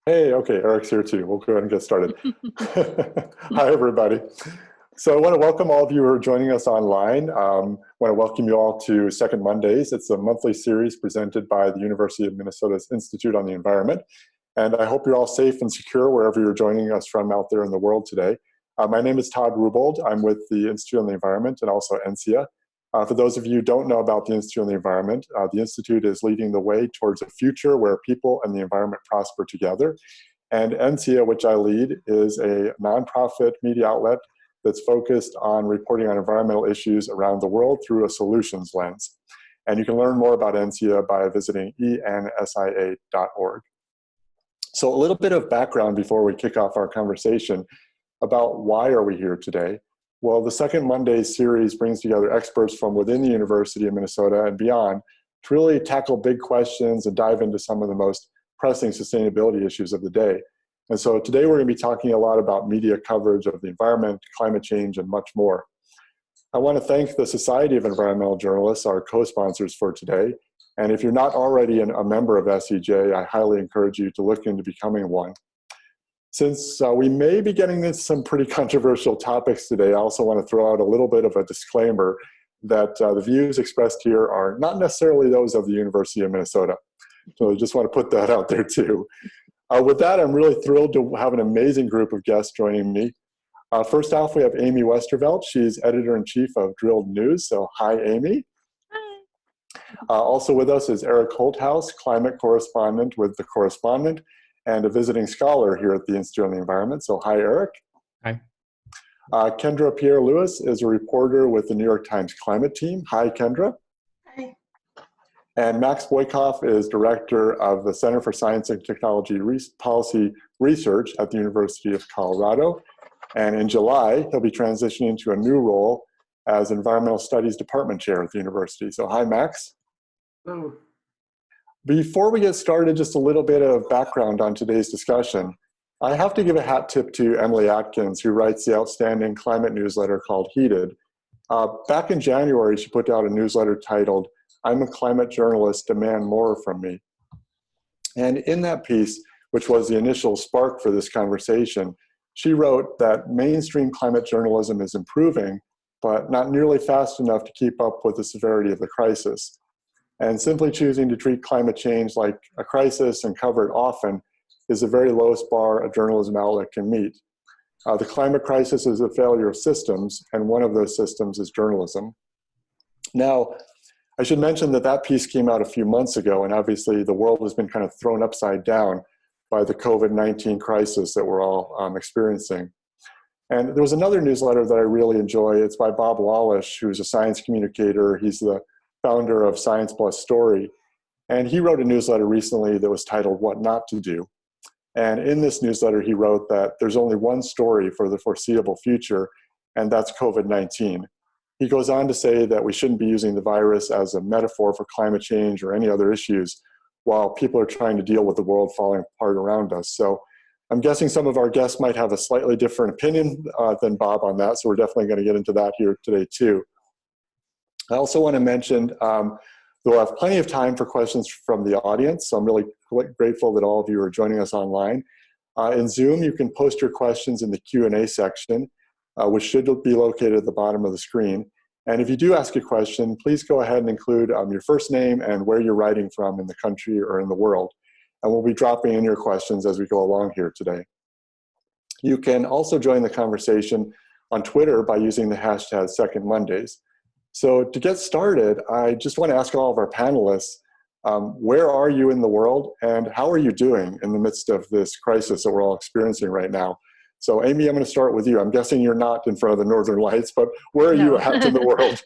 Hey, okay, Eric's here too. We'll go ahead and get started. Hi, everybody. So I want to welcome all of you who are joining us online. I want to welcome you all to Second Mondays. It's a monthly series presented by the University of Minnesota's Institute on the Environment. And I hope you're all safe and secure wherever you're joining us from out there in the world today. My name is Todd Rubold. I'm with the Institute on the Environment and also NCEA. For those of you who don't know about the Institute on the Environment, the Institute is leading the way towards a future where people and the environment prosper together. And NCEA, which I lead, is a nonprofit media outlet that's focused on reporting on environmental issues around the world through a solutions lens. And you can learn more about NCEA by visiting ensia.org. So a little bit of background before we kick off our conversation about why are we here today. Well, the Second Monday series brings together experts from within the University of Minnesota and beyond to really tackle big questions and dive into some of the most pressing sustainability issues of the day. And so today we're going to be talking a lot about media coverage of the environment, climate change, and much more. I want to thank the Society of Environmental Journalists, our co-sponsors for today. And if you're not already a member of SEJ, I highly encourage you to look into becoming one. Since we may be getting into some pretty controversial topics today, I also want to throw out a little bit of a disclaimer that the views expressed here are not necessarily those of the University of Minnesota. So I just want to put that out there too. With that, I'm really thrilled to have an amazing group of guests joining me. First off, we have Amy Westervelt. She's editor-in-chief of Drilled News. So hi, Amy. Hi. Also with us is Eric Holthaus, climate correspondent with The Correspondent, and a visiting scholar here at the Institute on the Environment. So hi, Eric. Hi. Kendra Pierre-Louis is a reporter with the New York Times climate team. Hi, Kendra. Hi. And Max Boykoff is director of the Center for Science and Technology Policy Research at the University of Colorado. And in July, he'll be transitioning to a new role as Environmental Studies Department Chair at the university. So hi, Max. Hello. Before we get started, just a little bit of background on today's discussion. I have to give a hat tip to Emily Atkins, who writes the outstanding climate newsletter called Heated. Back in January, she put out a newsletter titled, "I'm a Climate Journalist, Demand More from Me." And in that piece, which was the initial spark for this conversation, she wrote that mainstream climate journalism is improving, but not nearly fast enough to keep up with the severity of the crisis. And simply choosing to treat climate change like a crisis and cover it often is the very lowest bar a journalism outlet can meet. The climate crisis is a failure of systems, and one of those systems is journalism. Now, I should mention that that piece came out a few months ago, and obviously the world has been kind of thrown upside down by the COVID-19 crisis that we're all experiencing. And there was another newsletter that I really enjoy. It's by Bob Wallace, who's a science communicator. He's the founder of Science Plus Story. And he wrote a newsletter recently that was titled What Not to Do. And in this newsletter, he wrote that there's only one story for the foreseeable future, and that's COVID-19. He goes on to say that we shouldn't be using the virus as a metaphor for climate change or any other issues while people are trying to deal with the world falling apart around us. So I'm guessing some of our guests might have a slightly different opinion than Bob on that, so we're definitely going to get into that here today too. I also want to mention that we'll have plenty of time for questions from the audience, so I'm really grateful that all of you are joining us online. In Zoom, you can post your questions in the Q&A section, which should be located at the bottom of the screen. And if you do ask a question, please go ahead and include your first name and where you're writing from in the country or in the world. And we'll be dropping in your questions as we go along here today. You can also join the conversation on Twitter by using the hashtag Second Mondays. So to get started, I just want to ask all of our panelists, where are you in the world and how are you doing in the midst of this crisis that we're all experiencing right now? So Amy, I'm going to start with you. I'm guessing you're not in front of the Northern Lights, but where are you at in the world?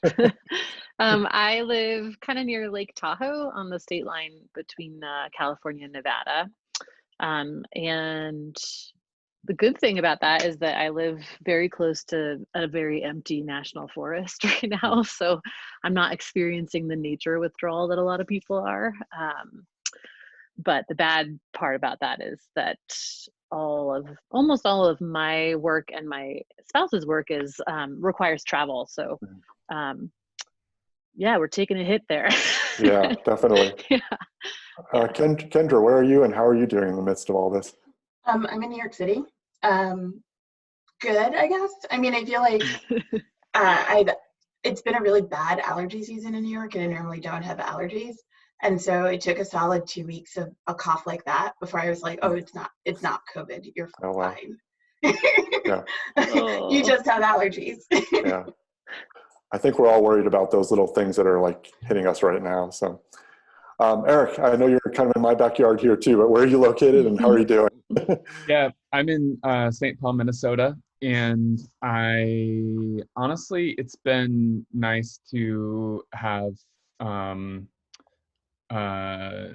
I live kind of near Lake Tahoe on the state line between California and Nevada. And the good thing about that is that I live very close to a very empty national forest right now. So I'm not experiencing the nature withdrawal that a lot of people are. But the bad part about that is that almost all of my work and my spouse's work is requires travel. So yeah, we're taking a hit there. Yeah, definitely. Yeah. Kendra, where are you and how are you doing in the midst of all this? I'm in New York City. Good, I guess. I mean, I feel like I've it's been a really bad allergy season in New York, and I normally don't have allergies. And so it took a solid 2 weeks of a cough like that before I was like, oh, it's not COVID. You're Oh, wow. fine. Yeah. You just have allergies. Yeah. I think we're all worried about those little things that are like hitting us right now. So, Eric, I know you're kind of in my backyard here too, but where are you located and how are you doing? Yeah, I'm in St. Paul, Minnesota, and I honestly, it's been nice to have uh,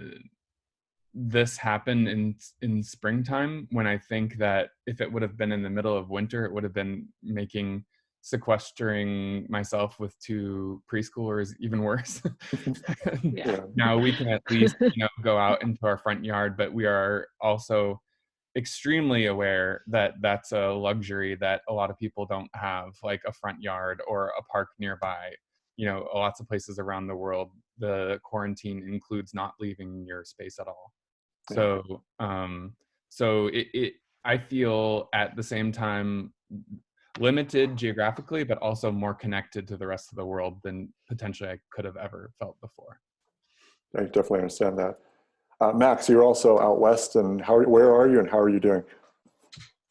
this happen in springtime, when I think that if it would have been in the middle of winter, it would have been making sequestering myself with two preschoolers even worse. Yeah. Now we can at least, go out into our front yard, but we are also extremely aware that that's a luxury that a lot of people don't have, like a front yard or a park nearby. Lots of places around the world, the quarantine includes not leaving your space at all. Yeah. So I feel at the same time limited geographically, but also more connected to the rest of the world than potentially I could have ever felt before. I definitely understand that. Max, you're also out west, and where are you and how are you doing?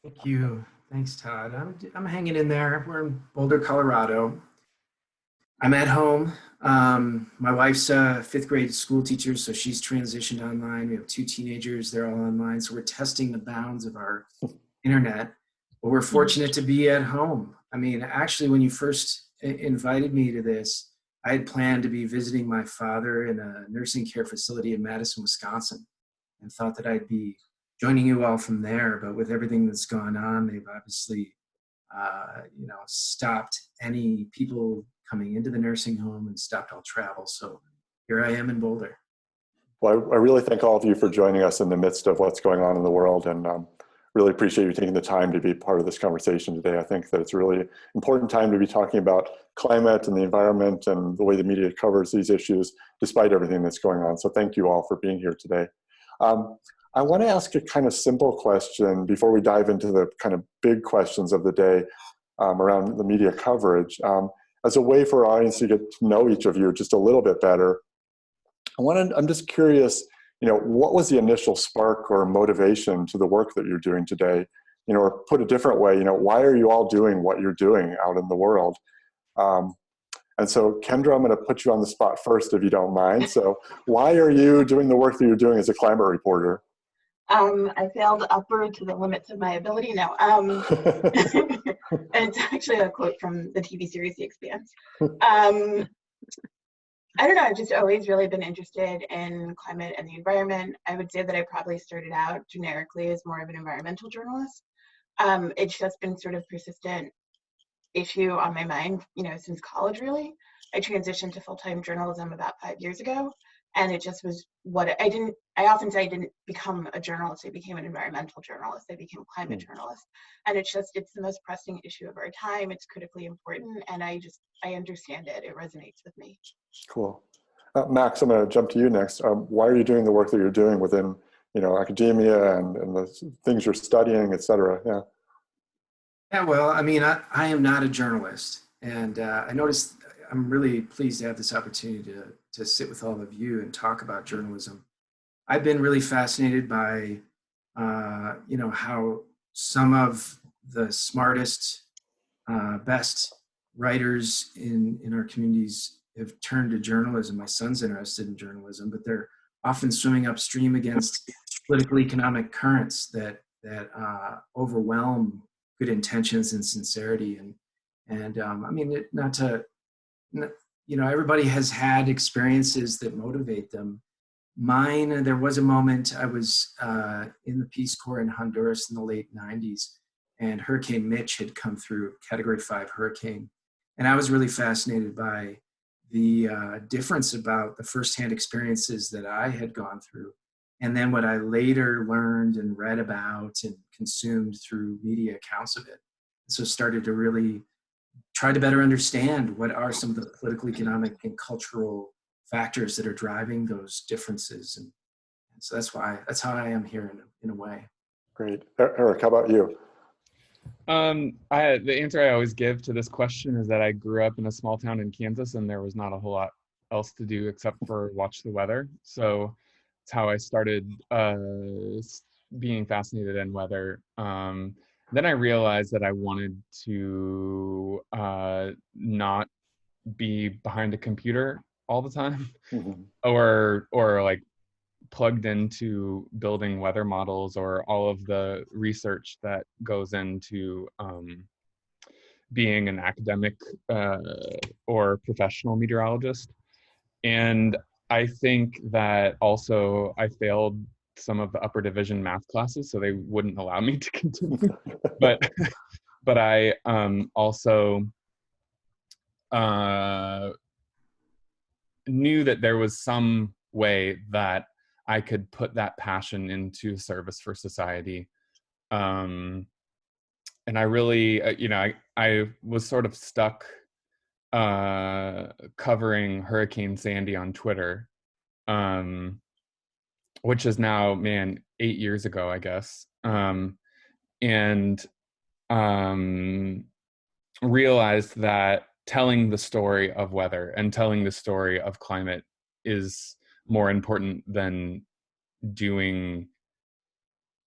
Thank you. Thanks, Todd. I'm hanging in there. We're in Boulder, Colorado. I'm at home. My wife's a fifth grade school teacher, so she's transitioned online. We have two teenagers, they're all online. So we're testing the bounds of our internet, but we're fortunate to be at home. I mean, actually, when you first invited me to this, I had planned to be visiting my father in a nursing care facility in Madison, Wisconsin, and thought that I'd be joining you all from there. But with everything that's gone on, they've obviously, stopped any people coming into the nursing home and stopped all travel. So here I am in Boulder. Well, I really thank all of you for joining us in the midst of what's going on in the world, and really appreciate you taking the time to be part of this conversation today. I think that it's a really important time to be talking about climate and the environment and the way the media covers these issues, despite everything that's going on. So thank you all for being here today. I want to ask a kind of simple question before we dive into the kind of big questions of the day around the media coverage. As a way for our audience to get to know each of you just a little bit better, I'm just curious, what was the initial spark or motivation to the work that you're doing today? Or put a different way, why are you all doing what you're doing out in the world? And so, Kendra, I'm going to put you on the spot first, if you don't mind. So why are you doing the work that you're doing as a climate reporter? I failed upward to the limits of my ability. No, it's actually a quote from the TV series The Expanse. I don't know, I've just always really been interested in climate and the environment. I would say that I probably started out generically as more of an environmental journalist. It's just been sort of persistent issue on my mind, since college, really. I transitioned to full-time journalism about 5 years ago, and it just was I often say I didn't become a journalist, I became an environmental journalist, I became a climate journalist. And it's the most pressing issue of our time, it's critically important, and I understand it, it resonates with me. Cool. Max, I'm going to jump to you next. Why are you doing the work that you're doing within, academia and the things you're studying, et cetera? Yeah. Yeah, well, I mean, I am not a journalist, and I noticed I'm really pleased to have this opportunity to sit with all of you and talk about journalism. I've been really fascinated by, how some of the smartest, best writers in our communities have turned to journalism. My son's interested in journalism, but they're often swimming upstream against political economic currents that overwhelm good intentions and sincerity. And I mean, everybody has had experiences that motivate them. Mine, there was a moment I was in the Peace Corps in Honduras in the late 90s, and Hurricane Mitch had come through, Category 5 hurricane. And I was really fascinated by the difference about the firsthand experiences that I had gone through, and then what I later learned and read about and consumed through media accounts of it. So started to really try to better understand what are some of the political, economic, and cultural factors that are driving those differences. And so that's how I am here in a way. Great. Eric, how about you? The answer I always give to this question is that I grew up in a small town in Kansas, and there was not a whole lot else to do except for watch the weather. So it's how I started being fascinated in weather. Then I realized that I wanted to not be behind a computer all the time, or like plugged into building weather models or all of the research that goes into being an academic or professional meteorologist. And I think that also I failed some of the upper division math classes, so they wouldn't allow me to continue. but I also knew that there was some way that I could put that passion into service for society. And I really, I was sort of stuck covering Hurricane Sandy on Twitter, which is now, 8 years ago, I guess. And realized that telling the story of weather and telling the story of climate is more important than doing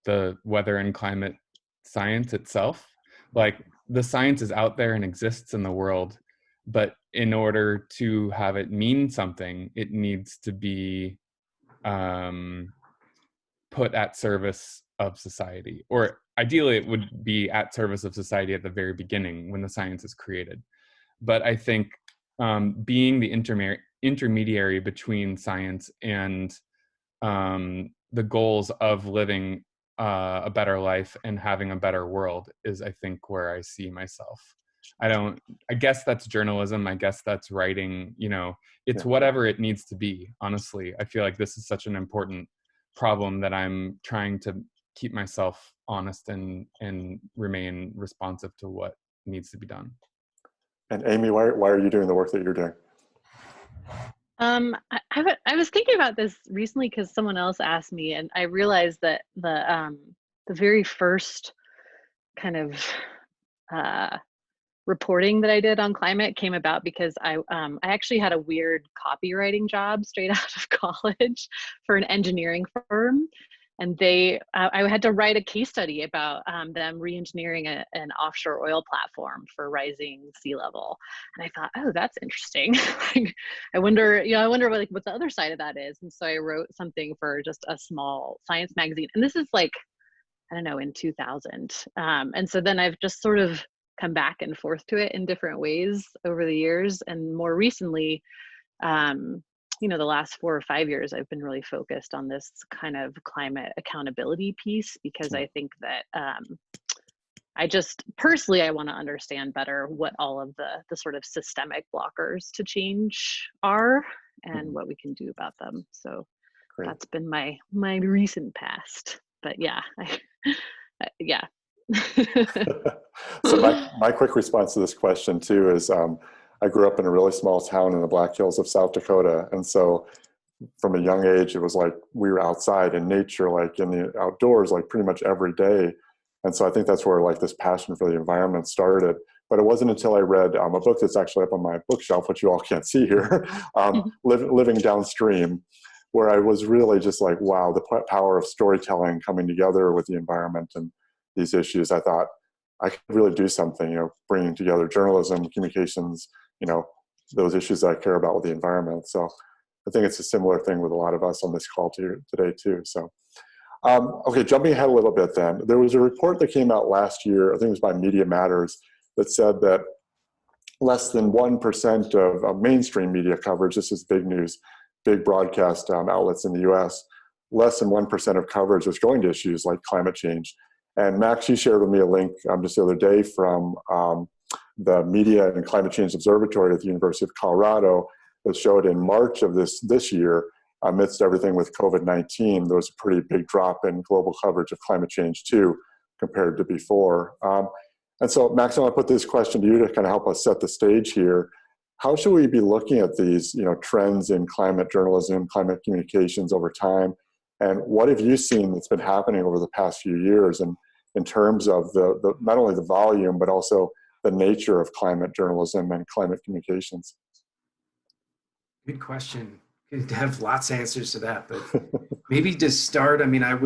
the weather and climate science itself. Like, the science is out there and exists in the world, but in order to have it mean something, it needs to be put at service of society, or ideally it would be at service of society at the very beginning when the science is created. But I think being the intermediary between science and the goals of living a better life and having a better world is, I think, where I see myself. I guess that's journalism. I guess that's writing, it's whatever it needs to be. Honestly, I feel like this is such an important problem that I'm trying to keep myself honest and remain responsive to what needs to be done. And Amy, why are you doing the work that you're doing? I was thinking about this recently because someone else asked me, and I realized that the very first kind of reporting that I did on climate came about because I actually had a weird copywriting job straight out of college for an engineering firm. And I had to write a case study about them re-engineering an offshore oil platform for rising sea level. And I thought, oh, that's interesting. I wonder what the other side of that is. And so I wrote something for just a small science magazine. And this is like, I don't know, in 2000. And so then I've just sort of come back and forth to it in different ways over the years. And more recently, the last 4 or 5 years, I've been really focused on this kind of climate accountability piece, because I think that I just personally, I want to understand better what all of the sort of systemic blockers to change are and what we can do about them. So Great. That's been my recent past. But yeah, yeah. So my quick response to this question too is I grew up in a really small town in the Black Hills of South Dakota. And so from a young age, it was like we were outside in nature, like in the outdoors, like pretty much every day. And so I think that's where like this passion for the environment started. But it wasn't until I read a book that's actually up on my bookshelf, which you all can't see here, Living Downstream, where I was really just like, wow, the power of storytelling coming together with the environment and these issues. I thought I could really do something, bringing together journalism, communications, those issues that I care about with the environment. So I think it's a similar thing with a lot of us on this call today too. So, okay, jumping ahead a little bit then. There was a report that came out last year, I think it was by Media Matters, that said that less than 1% of mainstream media coverage, this is big news, big broadcast outlets in the US, less than 1% of coverage was going to issues like climate change. And Max, you shared with me a link just the other day from the Media and Climate Change Observatory at the University of Colorado that showed in March of this year, amidst everything with COVID-19, there was a pretty big drop in global coverage of climate change too, compared to before. And so, Max, I want to put this question to you to kind of help us set the stage here. How should we be looking at these, trends in climate journalism, climate communications over time? And what have you seen that's been happening over the past few years, and in terms of the not only the volume, but also the nature of climate journalism and climate communications? Good question. Could have lots of answers to that, but maybe to start, I mean, I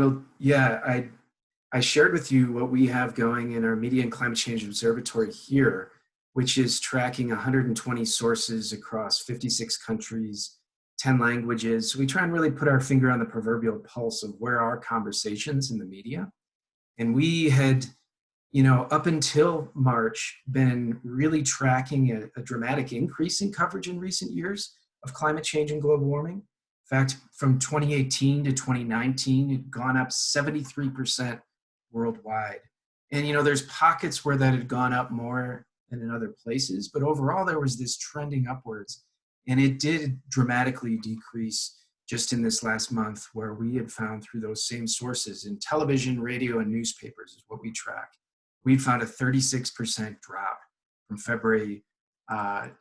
shared with you what we have going in our Media and Climate Change Observatory here, which is tracking 120 sources across 56 countries, 10 languages. We try and really put our finger on the proverbial pulse of where are conversations in the media. And we had, up until March, been really tracking a dramatic increase in coverage in recent years of climate change and global warming. In fact, from 2018 to 2019, it had gone up 73% worldwide. And, there's pockets where that had gone up more than in other places, but overall there was this trending upwards. And it did dramatically decrease just in this last month, where we had found through those same sources in television, radio, and newspapers is what we track. We found a 36% drop from February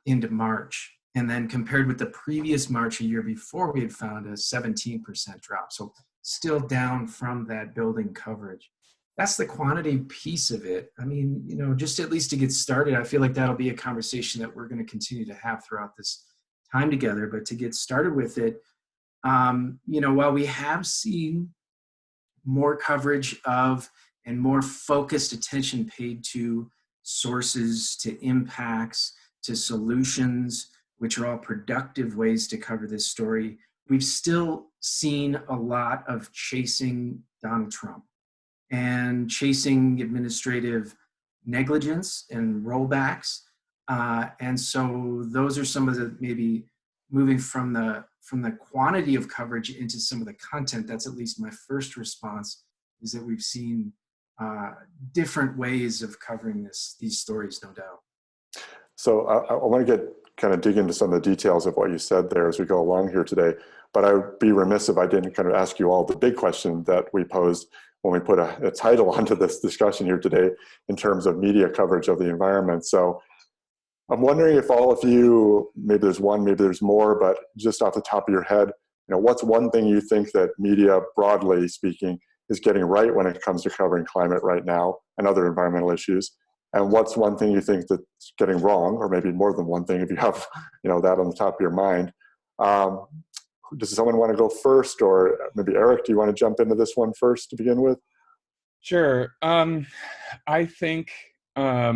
into March. And then compared with the previous March a year before, we had found a 17% drop. So still down from that building coverage. That's the quantity piece of it. I mean, just at least to get started, I feel like that'll be a conversation that we're going to continue to have throughout this time together. But to get started with it, while we have seen more coverage of and more focused attention paid to sources, to impacts, to solutions, which are all productive ways to cover this story, we've still seen a lot of chasing Donald Trump and chasing administrative negligence and rollbacks. And so those are some of the, maybe moving from the quantity of coverage into some of the content. That's at least my first response, is that we've seen different ways of covering these stories, no doubt. So I want to kind of dig into some of the details of what you said there as we go along here today, but I would be remiss if I didn't kind of ask you all the big question that we posed when we put a title onto this discussion here today in terms of media coverage of the environment. So I'm wondering if all of you, maybe there's one, maybe there's more, but just off the top of your head, what's one thing you think that media, broadly speaking, is getting right when it comes to covering climate right now and other environmental issues? And what's one thing you think that's getting wrong, or maybe more than one thing if you have that on the top of your mind? Does someone want to go first, or maybe Eric, do you want to jump into this one first to begin with? Sure. I think I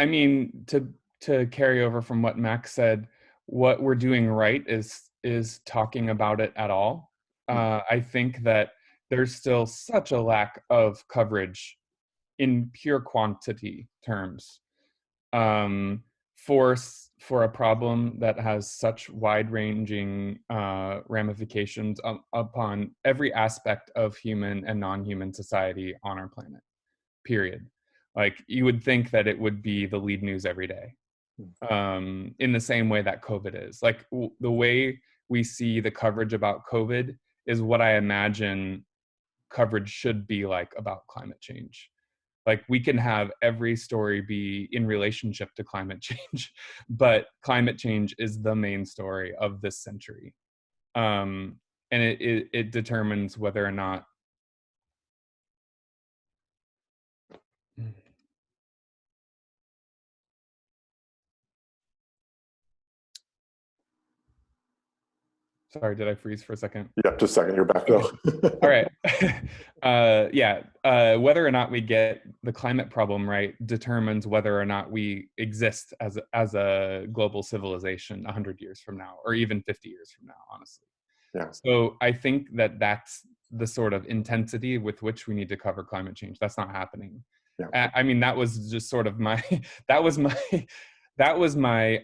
mean, to carry over from what Max said, what we're doing right is talking about it at all. I think that there's still such a lack of coverage in pure quantity terms for a problem that has such wide-ranging ramifications upon every aspect of human and non-human society on our planet, period. Like, you would think that it would be the lead news every day, in the same way that COVID is. Like, the way we see the coverage about COVID is what I imagine coverage should be like about climate change. Like, we can have every story be in relationship to climate change, but climate change is the main story of this century. And it determines whether or not Sorry, did I freeze for a second? Yeah, just a second. You're back though. All right. Whether or not we get the climate problem right determines whether or not we exist as a global civilization 100 years from now, or even 50 years from now, honestly. Yeah. So I think that that's the sort of intensity with which we need to cover climate change. That's not happening. Yeah. I mean, that was just sort of that was my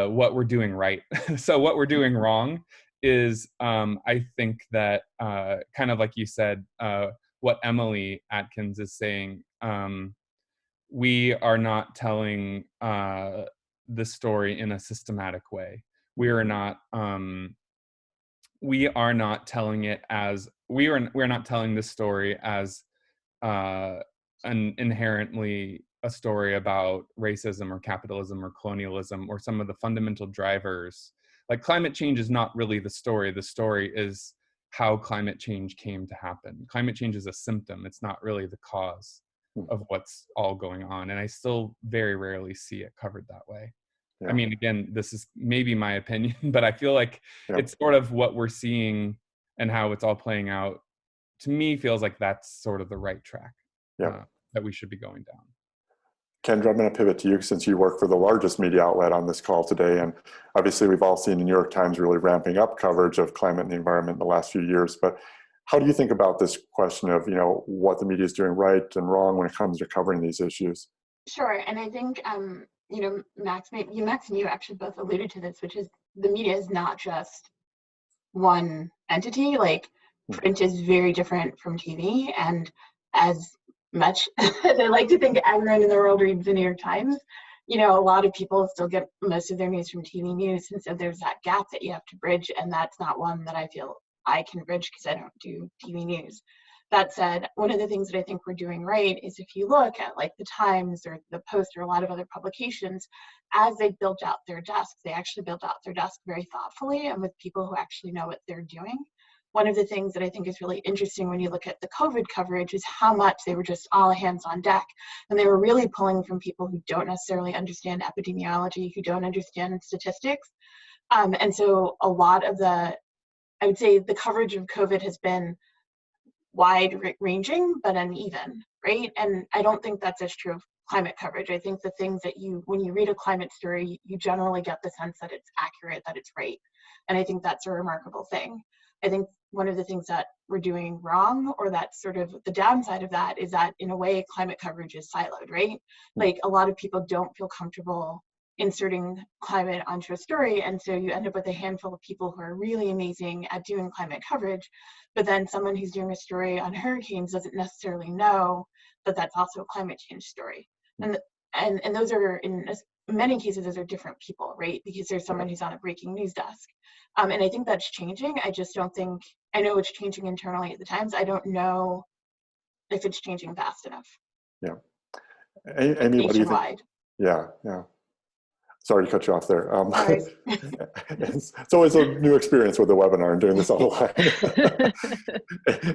what we're doing right. So what we're doing wrong is, I think that kind of like you said, what Emily Atkins is saying, we are not telling the story in a systematic way. We're not telling it as we're not telling this story as an inherently a story about racism or capitalism or colonialism or some of the fundamental drivers. Like climate change is not really the story. The story is how climate change came to happen. Climate change is a symptom. It's not really the cause of what's all going on. And I still very rarely see it covered that way. Yeah. I mean, again, this is maybe my opinion, but I feel like it's sort of what we're seeing and how it's all playing out, to me, feels like that's sort of the right track that we should be going down. Kendra, I'm going to pivot to you since you work for the largest media outlet on this call today. And obviously, we've all seen the New York Times really ramping up coverage of climate and the environment in the last few years. But how do you think about this question of, what the media is doing right and wrong when it comes to covering these issues? Sure. And I think, Max and you actually both alluded to this, which is the media is not just one entity. Like print is very different from TV. And as much as I like to think everyone in the world reads the New York Times, a lot of people still get most of their news from TV news. And so there's that gap that you have to bridge. And that's not one that I feel I can bridge because I don't do TV news. That said, one of the things that I think we're doing right is if you look at like the Times or the Post or a lot of other publications, as they built out their desks, they actually built out their desk very thoughtfully and with people who actually know what they're doing. One of the things that I think is really interesting when you look at the COVID coverage is how much they were just all hands on deck. And they were really pulling from people who don't necessarily understand epidemiology, who don't understand statistics. And so a lot of I would say the coverage of COVID has been wide ranging, but uneven, right? And I don't think that's as true of climate coverage. I think the things that when you read a climate story, you generally get the sense that it's accurate, that it's right. And I think that's a remarkable thing. I think one of the things that we're doing wrong, or that's sort of the downside of that, is that in a way, climate coverage is siloed, right? Like a lot of people don't feel comfortable inserting climate onto a story. And so you end up with a handful of people who are really amazing at doing climate coverage, but then someone who's doing a story on hurricanes doesn't necessarily know that that's also a climate change story. And those are, in many cases, those are different people, right? Because there's someone who's on a breaking news desk. And I think that's changing. I just don't think, I know it's changing internally at the Times. I don't know if it's changing fast enough. Yeah. Amy, what do you think? Yeah. Sorry to cut you off there. It's always a new experience with the webinar and doing this online.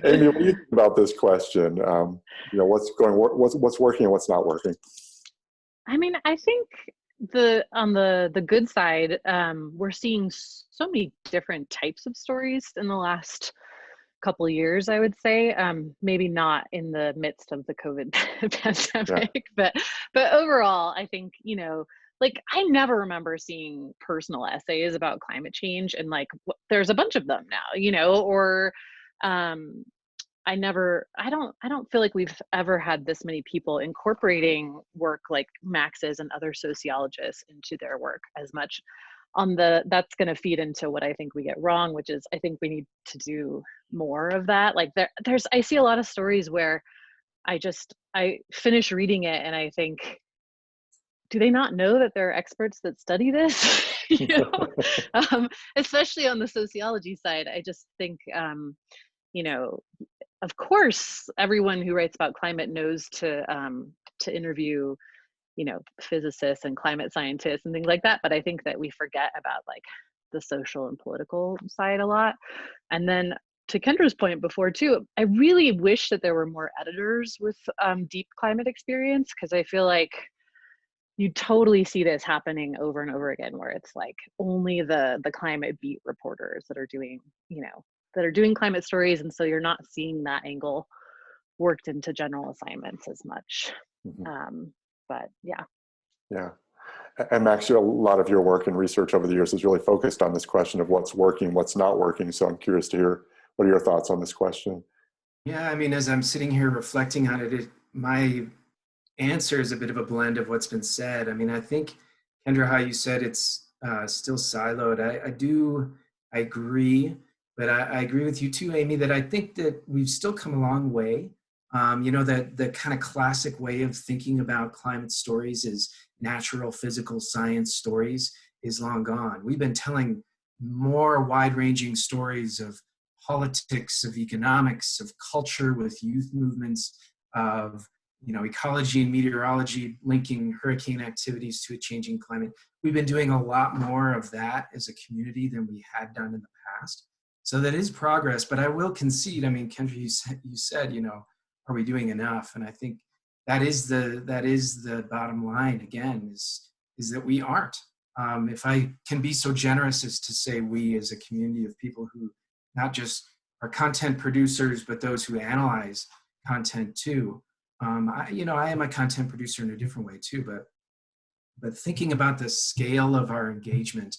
Amy, what do you think about this question? What's working and what's not working? I mean, I think on the good side, we're seeing so many different types of stories in the last couple of years, I would say. Maybe not in the midst of the COVID pandemic, but overall, I think, like I never remember seeing personal essays about climate change, and like there's a bunch of them now, or I don't feel like we've ever had this many people incorporating work like Max's and other sociologists into their work as much. That's going to feed into what I think we get wrong, which is I think we need to do more of that. Like I see a lot of stories where I finish reading it and I think, do they not know that there are experts that study this? Especially on the sociology side. I just think, of course, everyone who writes about climate knows to interview, physicists and climate scientists and things like that. But I think that we forget about like the social and political side a lot. And then to Kendra's point before too, I really wish that there were more editors with deep climate experience, because I feel like you totally see this happening over and over again, where it's like only the climate beat reporters that are doing, that are doing climate stories. And so you're not seeing that angle worked into general assignments as much. But yeah. Yeah. And Max, a lot of your work and research over the years is really focused on this question of what's working, what's not working. So I'm curious to hear, what are your thoughts on this question? Yeah, I mean, as I'm sitting here reflecting on it, my answer is a bit of a blend of what's been said. I mean, I think, Kendra, how you said it's still siloed. I agree, but I agree with you too, Amy, that I think that we've still come a long way. That the kind of classic way of thinking about climate stories is natural physical science stories is long gone. We've been telling more wide-ranging stories of politics, of economics, of culture with youth movements, of ecology and meteorology, linking hurricane activities to a changing climate. We've been doing a lot more of that as a community than we had done in the past. So that is progress, but I will concede, I mean, Kendra, you said, are we doing enough? And I think that is the bottom line again, is that we aren't. If I can be so generous as to say we as a community of people who not just are content producers, but those who analyze content too. I am a content producer in a different way too, but thinking about the scale of our engagement,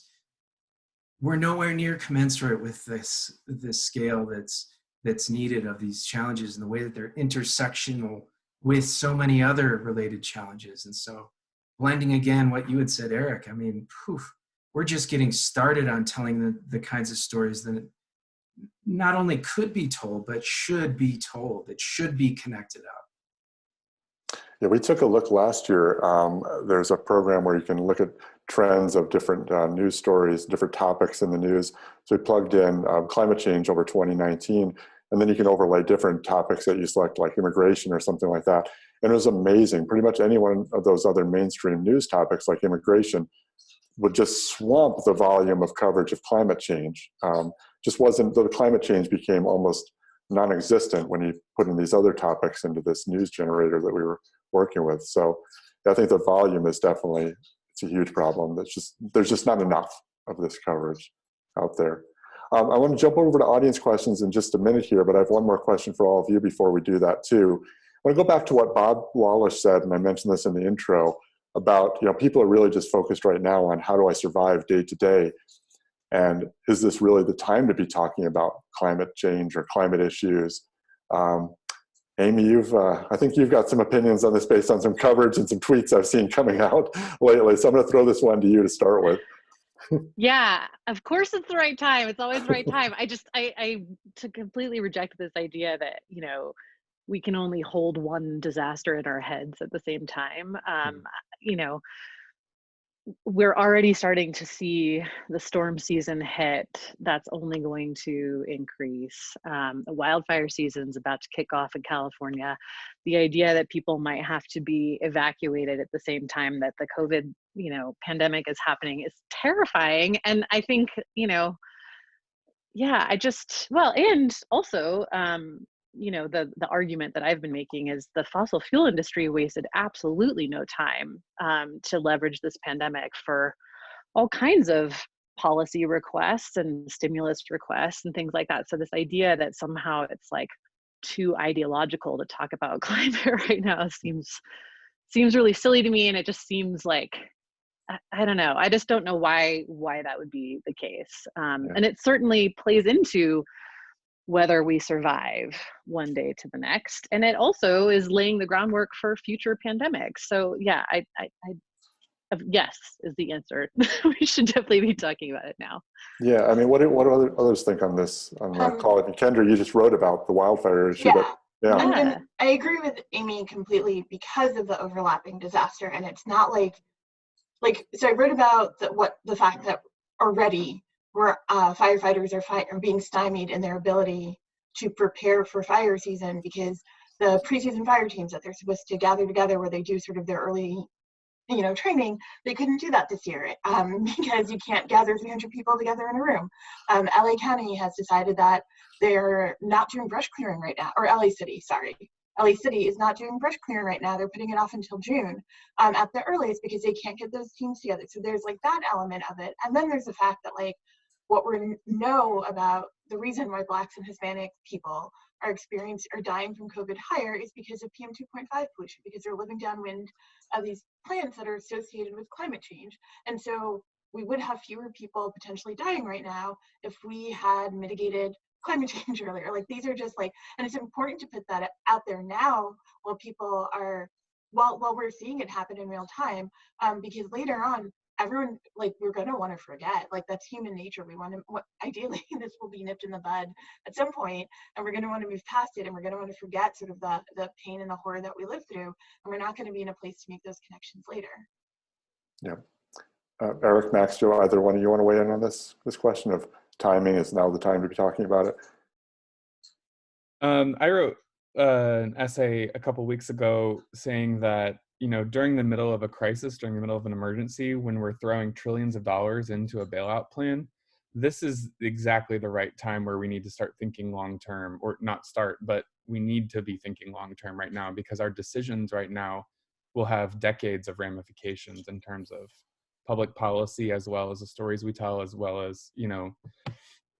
we're nowhere near commensurate with this scale that's needed of these challenges and the way that they're intersectional with so many other related challenges. And so blending again what you had said, Eric, I mean, we're just getting started on telling the kinds of stories that not only could be told, but should be told, that should be connected up. Yeah, we took a look last year. There's a program where you can look at trends of different news stories, different topics in the news. So we plugged in climate change over 2019, and then you can overlay different topics that you select, like immigration or something like that. And it was amazing. Pretty much any one of those other mainstream news topics like immigration would just swamp the volume of coverage of climate change. The climate change became almost non-existent when you put in these other topics into this news generator that we were working with. So I think the volume is definitely, it's a huge problem. There's just not enough of this coverage out there. I want to jump over to audience questions in just a minute here, but I have one more question for all of you before we do that too. I want to go back to what Bob Wallace said, and I mentioned this in the intro, about people are really just focused right now on how do I survive day to day, and is this really the time to be talking about climate change or climate issues? Amy, I think you've got some opinions on this based on some coverage and some tweets I've seen coming out lately. So I'm going to throw this one to you to start with. Yeah, of course it's the right time. It's always the right time. I to completely reject this idea that, we can only hold one disaster in our heads at the same time. We're already starting to see the storm season hit. That's only going to increase. The wildfire season's about to kick off in California. The idea that people might have to be evacuated at the same time that the COVID, pandemic is happening is terrifying. And I think, and also, the argument that I've been making is the fossil fuel industry wasted absolutely no time to leverage this pandemic for all kinds of policy requests and stimulus requests and things like that. So this idea that somehow it's like too ideological to talk about climate right now seems really silly to me, and it just seems like, I don't know. I just don't know why that would be the case. And it certainly plays into whether we survive one day to the next. And it also is laying the groundwork for future pandemics. So yeah, yes is the answer. We should definitely be talking about it now. Yeah, I mean, what do others think on this, on that call? And Kendra, you just wrote about the wildfire issue. I agree with Amy completely because of the overlapping disaster. And it's not so I wrote about the fact that already firefighters are being stymied in their ability to prepare for fire season because the pre-season fire teams that they're supposed to gather together where they do sort of their early training, they couldn't do that this year because you can't gather 300 people together in a room. LA County has decided that they're not doing brush clearing right now, or LA City, sorry. LA City is not doing brush clearing right now. They're putting it off until June at the earliest because they can't get those teams together. So there's that element of it. And then there's the fact that what we know about the reason why Blacks and Hispanic people are dying from COVID higher is because of PM 2.5 pollution, because they're living downwind of these plants that are associated with climate change. And so we would have fewer people potentially dying right now if we had mitigated climate change earlier. These are just and it's important to put that out there now while people are, while we're seeing it happen in real time, because later on, everyone, we're going to want to forget. That's human nature. We want to, ideally, this will be nipped in the bud at some point, and we're going to want to move past it, and we're going to want to forget sort of the pain and the horror that we lived through, and we're not going to be in a place to make those connections later. Yeah. Eric, Max, Joe, either one of you want to weigh in on this question of timing? Is now the time to be talking about it? I wrote an essay a couple weeks ago saying that, during the middle of a crisis, during the middle of an emergency, when we're throwing trillions of dollars into a bailout plan, this is exactly the right time where we need to start thinking long term, or not start, but we need to be thinking long term right now, because our decisions right now will have decades of ramifications in terms of public policy, as well as the stories we tell, as well as,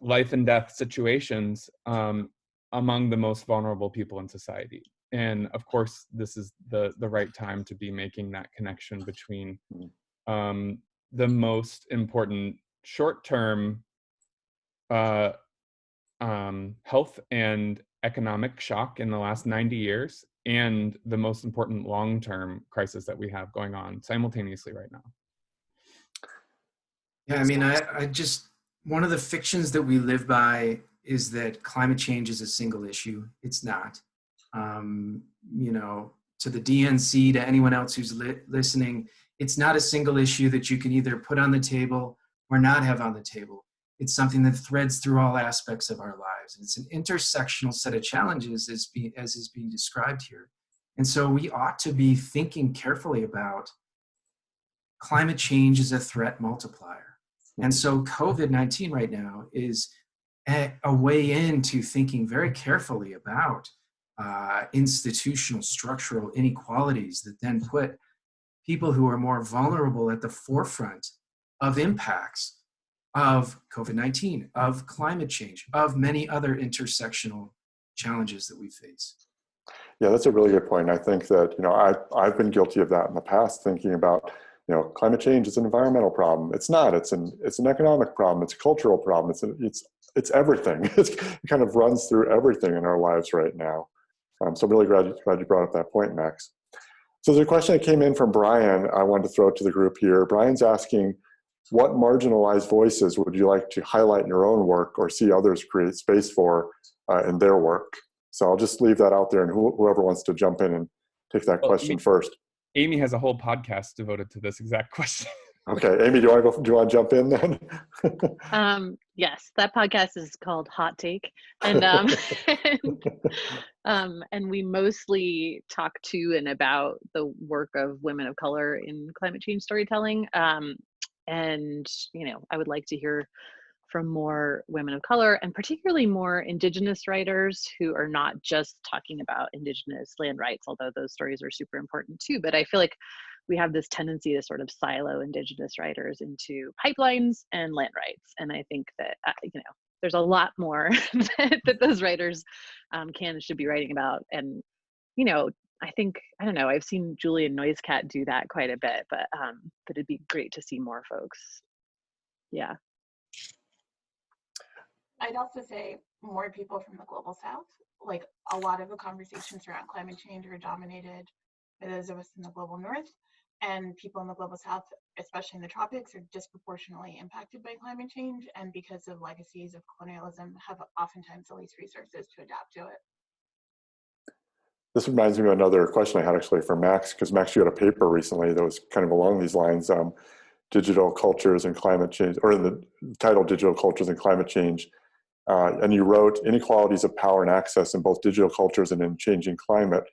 life and death situations among the most vulnerable people in society. And of course, this is the right time to be making that connection between the most important short-term health and economic shock in the last 90 years and the most important long-term crisis that we have going on simultaneously right now. Yeah, I mean, I just, one of the fictions that we live by is that climate change is a single issue. It's not. To the DNC, to anyone else who's listening, it's not a single issue that you can either put on the table or not have on the table. It's something that threads through all aspects of our lives. It's an intersectional set of challenges as is being described here. And so we ought to be thinking carefully about climate change as a threat multiplier. And so COVID-19 right now is a way into thinking very carefully about institutional structural inequalities that then put people who are more vulnerable at the forefront of impacts of COVID-19, of climate change, of many other intersectional challenges that we face. Yeah, that's a really good point. I think that, I've been guilty of that in the past, thinking about, climate change is an environmental problem. It's not. It's an economic problem. It's a cultural problem. It's everything. It kind of runs through everything in our lives right now. So I'm really glad you brought up that point, Max. So there's a question that came in from Brian I wanted to throw to the group here. Brian's asking, what marginalized voices would you like to highlight in your own work or see others create space for in their work? So I'll just leave that out there, and whoever wants to jump in and take that question first. Amy has a whole podcast devoted to this exact question. Okay, Amy, do you want to jump in then? Yes, that podcast is called Hot Take, and and we mostly talk to and about the work of women of color in climate change storytelling. And I would like to hear from more women of color, and particularly more Indigenous writers who are not just talking about Indigenous land rights, although those stories are super important too. But I feel like we have this tendency to sort of silo Indigenous writers into pipelines and land rights. And I think that, there's a lot more that those writers can and should be writing about. And, I think, I don't know, I've seen Julian Noisecat do that quite a bit, but it'd be great to see more folks. Yeah. I'd also say more people from the global south. Like, a lot of the conversations around climate change are dominated by those of us in the global north, and people in the global south, especially in the tropics, are disproportionately impacted by climate change, and because of legacies of colonialism, have oftentimes the least resources to adapt to it. This reminds me of another question I had actually for Max, because Max, you had a paper recently that was kind of along these lines, digital cultures and climate change, or in the title, Digital Cultures and Climate Change. And you wrote, inequalities of power and access in both digital cultures and in changing climate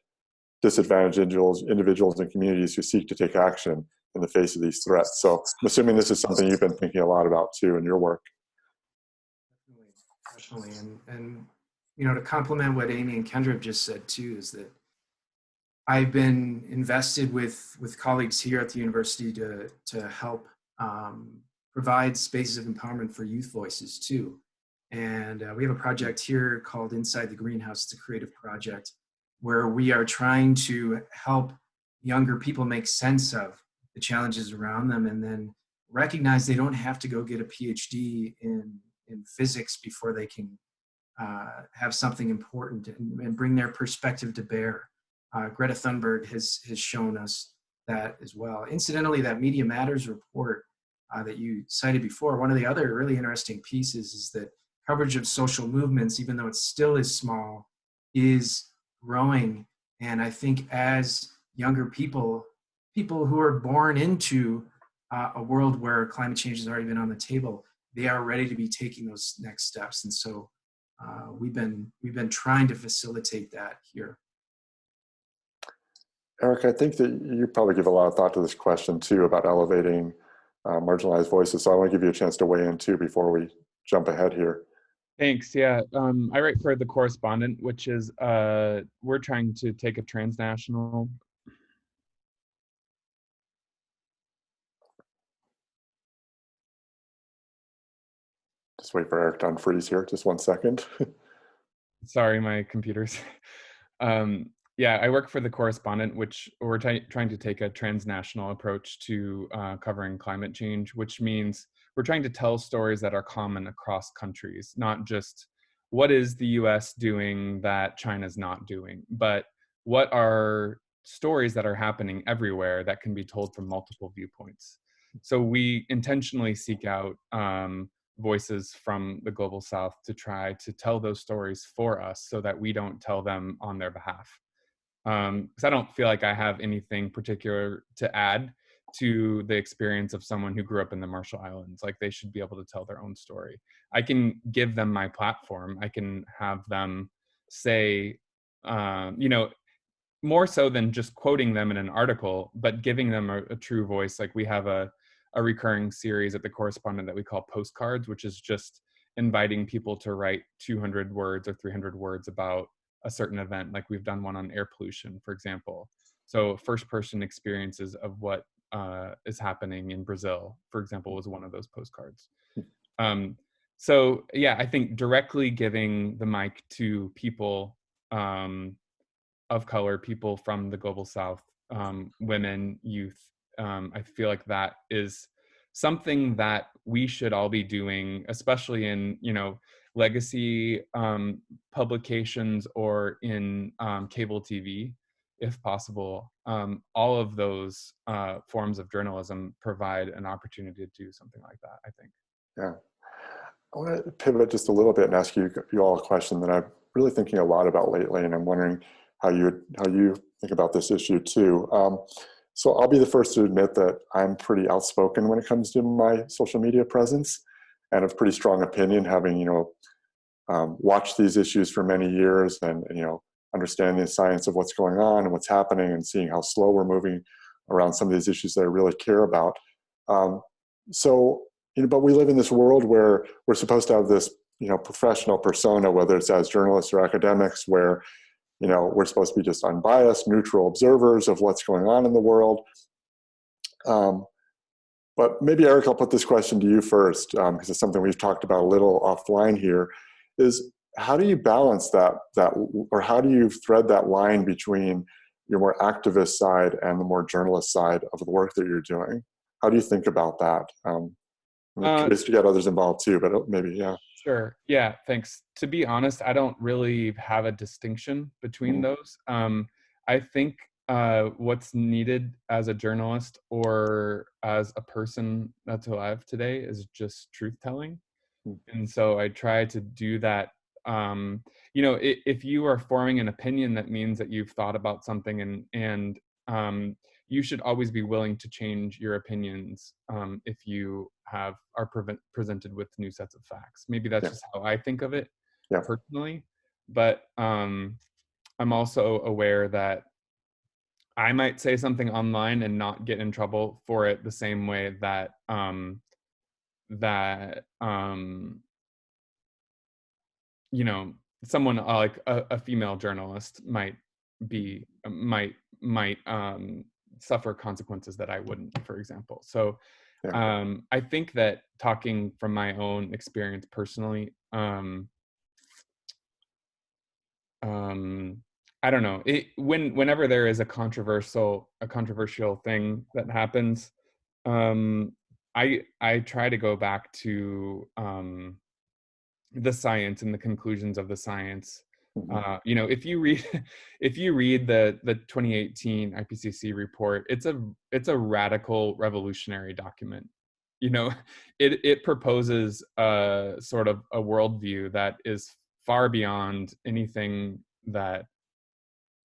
disadvantage individuals and communities who seek to take action in the face of these threats. So I'm assuming this is something you've been thinking a lot about too in your work. Definitely. And to complement what Amy and Kendra have just said too, is that I've been invested with colleagues here at the university to help provide spaces of empowerment for youth voices too. And we have a project here called Inside the Greenhouse. It's a creative project where we are trying to help younger people make sense of the challenges around them, and then recognize they don't have to go get a PhD in physics before they can have something important and bring their perspective to bear. Greta Thunberg has shown us that as well. Incidentally, that Media Matters report that you cited before, one of the other really interesting pieces is that coverage of social movements, even though it still is small, is growing. And I think as younger people who are born into a world where climate change has already been on the table, they are ready to be taking those next steps. And so we've been trying to facilitate that here. Eric, I think that you probably give a lot of thought to this question too about elevating marginalized voices. So I want to give you a chance to weigh in too before we jump ahead here. Thanks. Yeah, I write for The Correspondent, which is we're trying to take a transnational. Just wait for Eric to unfreeze here. Just 1 second. Sorry, my computer's. Yeah, I work for The Correspondent, which we're trying to take a transnational approach to covering climate change, which means we're trying to tell stories that are common across countries, not just what is the US doing that China's not doing, but what are stories that are happening everywhere that can be told from multiple viewpoints. So we intentionally seek out voices from the global south to try to tell those stories for us so that we don't tell them on their behalf. Because I don't feel like I have anything particular to add to the experience of someone who grew up in the Marshall Islands. Like, they should be able to tell their own story. I can give them my platform. I can have them say, more so than just quoting them in an article, but giving them a true voice. Like, we have a recurring series at The Correspondent that we call Postcards, which is just inviting people to write 200 words or 300 words about a certain event. Like, we've done one on air pollution, for example. So first person experiences of what is happening in Brazil, for example, was one of those postcards. So yeah, I think directly giving the mic to people of color, people from the global south, women, youth, I feel like that is something that we should all be doing, especially in, legacy publications or in cable TV, if possible. All of those forms of journalism provide an opportunity to do something like that, I think. Yeah. I want to pivot just a little bit and ask you all a question that I'm really thinking a lot about lately, and I'm wondering how you think about this issue too. So I'll be the first to admit that I'm pretty outspoken when it comes to my social media presence, and have pretty strong opinion, having watched these issues for many years, and understanding the science of what's going on and what's happening, and seeing how slow we're moving around some of these issues that I really care about. But we live in this world where we're supposed to have this professional persona, whether it's as journalists or academics, where we're supposed to be just unbiased, neutral observers of what's going on in the world. But maybe, Eric, I'll put this question to you first, because it's something we've talked about a little offline here, is how do you balance that, or how do you thread that line between your more activist side and the more journalist side of the work that you're doing? How do you think about that? I'm curious to get others involved too, but maybe, yeah. Sure. Yeah, thanks. To be honest, I don't really have a distinction between those. I think what's needed as a journalist or as a person that's alive today is just truth telling. And so I try to do that. If you are forming an opinion, that means that you've thought about something, and you should always be willing to change your opinions if you are presented with new sets of facts. Maybe that's just how I think of it personally. But I'm also aware that I might say something online and not get in trouble for it the same way that someone like a female journalist might suffer consequences that I wouldn't, for example. So I think that, talking from my own experience personally, I don't know, whenever there is a controversial thing that happens, I try to go back to the science and the conclusions of the science. If you read the 2018 IPCC report, it's a radical, revolutionary document. It proposes a sort of a worldview that is far beyond anything that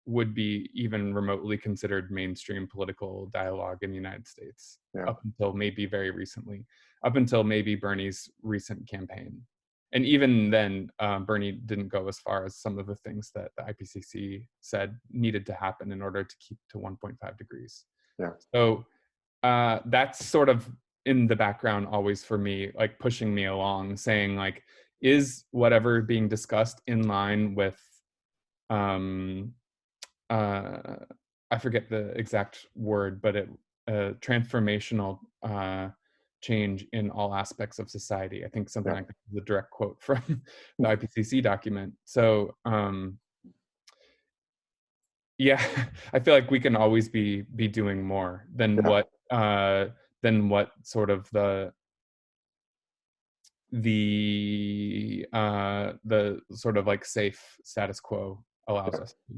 would be even remotely considered mainstream political dialogue in the United States, up until maybe very recently, up until maybe Bernie's recent campaign. and even then, Bernie didn't go as far as some of the things that the IPCC said needed to happen in order to keep to 1.5 degrees. Yeah. So that's sort of in the background always for me, like pushing me along, saying like, is whatever being discussed in line with, I forget the exact word, but transformational change in all aspects of society. I think something like the direct quote from the IPCC document. So yeah, I feel like we can always be doing more than what sort of the sort of like safe status quo allows us to.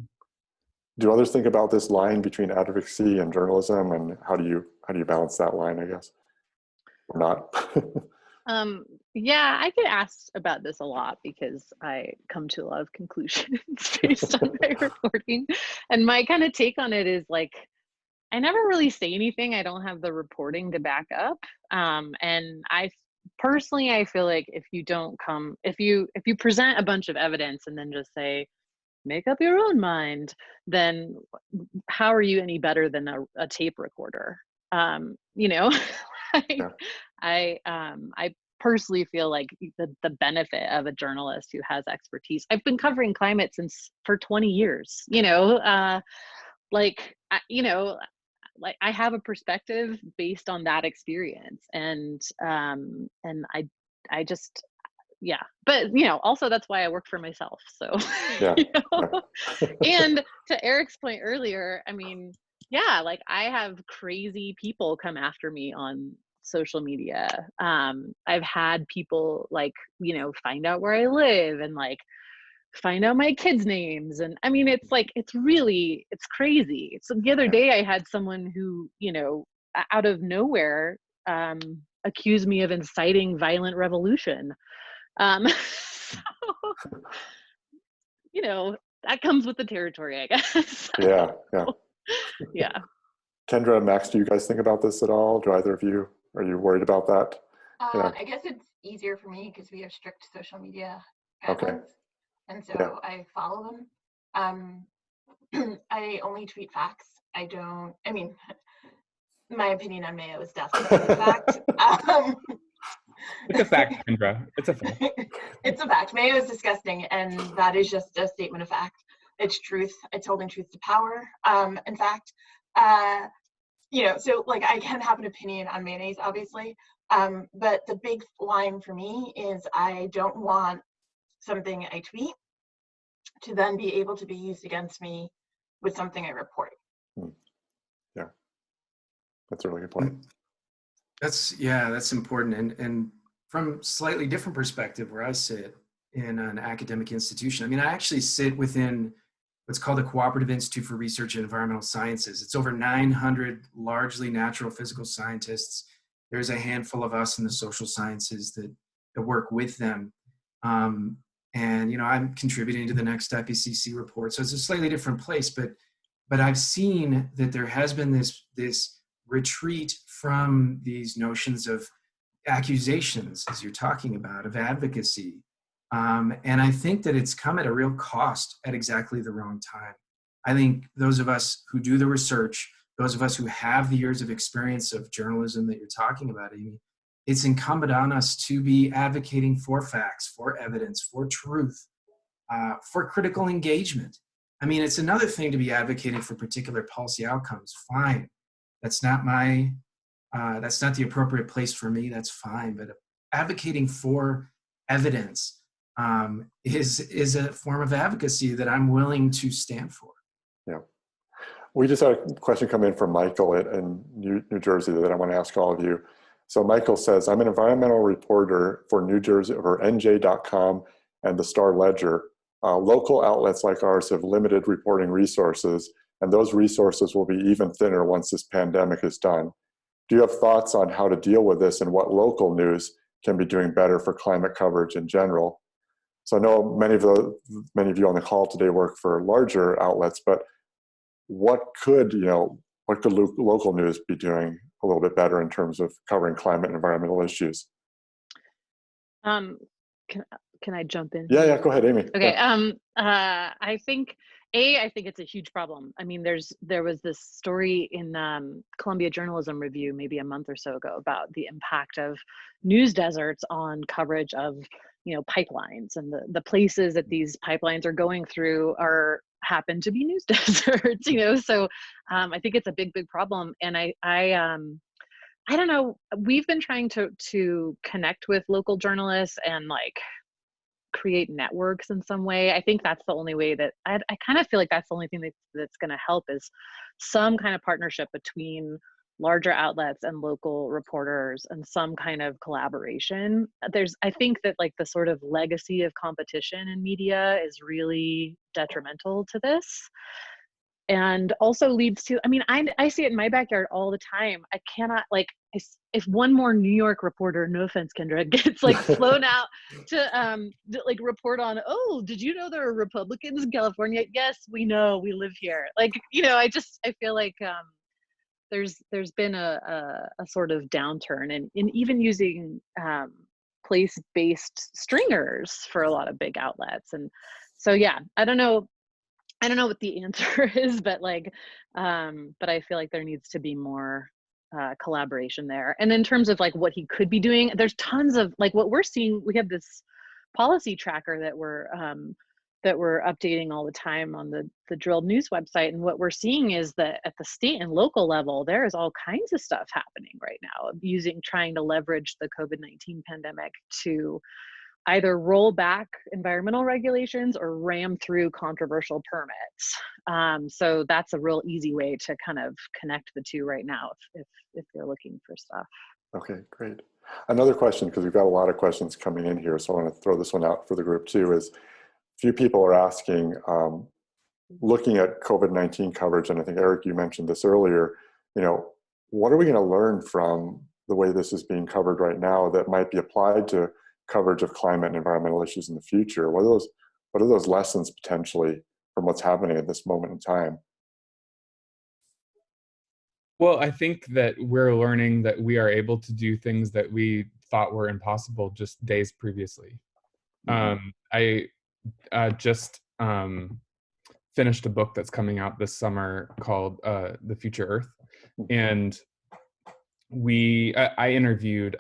Do others think about this line between advocacy and journalism, and how do you balance that line, I guess, or not? Yeah, I get asked about this a lot because I come to a lot of conclusions based on my reporting. And my kind of take on it is like, I never really say anything I don't have the reporting to back up. And I feel like if you present a bunch of evidence and then just say, make up your own mind, then how are you any better than a tape recorder? You know, I personally feel like the benefit of a journalist who has expertise. I've been covering climate for 20 years, you know, like I have a perspective based on that experience, and I just, yeah, but you know, also that's why I work for myself. So, you know? And to Eric's point earlier, I mean, yeah, like I have crazy people come after me on social media. I've had people like, you know, find out where I live and like find out my kids' names. And I mean, it's like, it's crazy. So the other day I had someone who, you know, out of nowhere, accused me of inciting violent revolution. So, you know, that comes with the territory, I guess. Yeah. Yeah. Kendra and Max, do you guys think about this at all? Do either of you, are you worried about that? I guess it's easier for me because we have strict social media guidelines, and so I follow them. I only tweet facts. I mean, my opinion on Mayo is definitely a fact. It's a fact, Kendra. It's a fact. It's a fact. Mayo is disgusting, and that is just a statement of fact. It's truth. It's holding truth to power. In fact, you know, so like I can have an opinion on mayonnaise, obviously, but the big line for me is I don't want something I tweet to then be able to be used against me with something I report. Yeah, that's a really good point. That's important. And from slightly different perspective, where I sit in an academic institution, I mean, I actually sit within what's called the Cooperative Institute for Research in Environmental Sciences. It's over 900 largely natural physical scientists. There's a handful of us in the social sciences that work with them. And, you know, I'm contributing to the next IPCC report. So it's a slightly different place, but I've seen that there has been this retreat from these notions of accusations, as you're talking about, of advocacy. And I think that it's come at a real cost at exactly the wrong time. I think those of us who do the research, those of us who have the years of experience of journalism that you're talking about, Amy, it's incumbent on us to be advocating for facts, for evidence, for truth, for critical engagement. I mean, it's another thing to be advocating for particular policy outcomes. Fine. That's not the appropriate place for me. That's fine. But advocating for evidence is a form of advocacy that I'm willing to stand for. Yeah. We just had a question come in from Michael in New Jersey that I want to ask all of you. So Michael says, I'm an environmental reporter for New Jersey, or NJ.com and the Star Ledger. Local outlets like ours have limited reporting resources, and those resources will be even thinner once this pandemic is done. Do you have thoughts on how to deal with this and what local news can be doing better for climate coverage in general? So I know many of you on the call today work for larger outlets, but what could local news be doing a little bit better in terms of covering climate and environmental issues? can I jump in? Yeah, go ahead, Amy. Okay. Yeah. I think it's a huge problem. I mean, there was this story in Columbia Journalism Review maybe a month or so ago about the impact of news deserts on coverage of, pipelines, and the places that these pipelines are going through happen to be news deserts. So I think it's a big problem, and I don't know. We've been trying to connect with local journalists and like create networks in some way. I think that's the only way that I kind of feel like that's the only thing that's going to help, is some kind of partnership between larger outlets and local reporters, and some kind of collaboration. I think that like the sort of legacy of competition in media is really detrimental to this. And also leads to, I mean, I see it in my backyard all the time. I cannot, like, if one more New York reporter, no offense, Kendra, gets like flown out to like report on, oh, did you know there are Republicans in California? Yes, we know, we live here. Like, I feel like there's been a sort of downturn in even using place-based stringers for a lot of big outlets. And so, yeah, I don't know what the answer is, but but I feel like there needs to be more collaboration there. And in terms of like what he could be doing, there's tons of like what we're seeing. We have this policy tracker that we're updating all the time on the Drilled News website. And what we're seeing is that at the state and local level, there is all kinds of stuff happening right now, trying to leverage the COVID-19 pandemic to either roll back environmental regulations or ram through controversial permits. So that's a real easy way to kind of connect the two right now if you're looking for stuff. Okay, great. Another question, because we've got a lot of questions coming in here, so I want to throw this one out for the group too, is a few people are asking, looking at COVID-19 coverage, and I think Eric, you mentioned this earlier, what are we going to learn from the way this is being covered right now that might be applied to coverage of climate and environmental issues in the future? What are those lessons potentially from what's happening at this moment in time? Well, I think that we're learning that we are able to do things that we thought were impossible just days previously. Mm-hmm. I just finished a book that's coming out this summer called The Future Earth. And I interviewed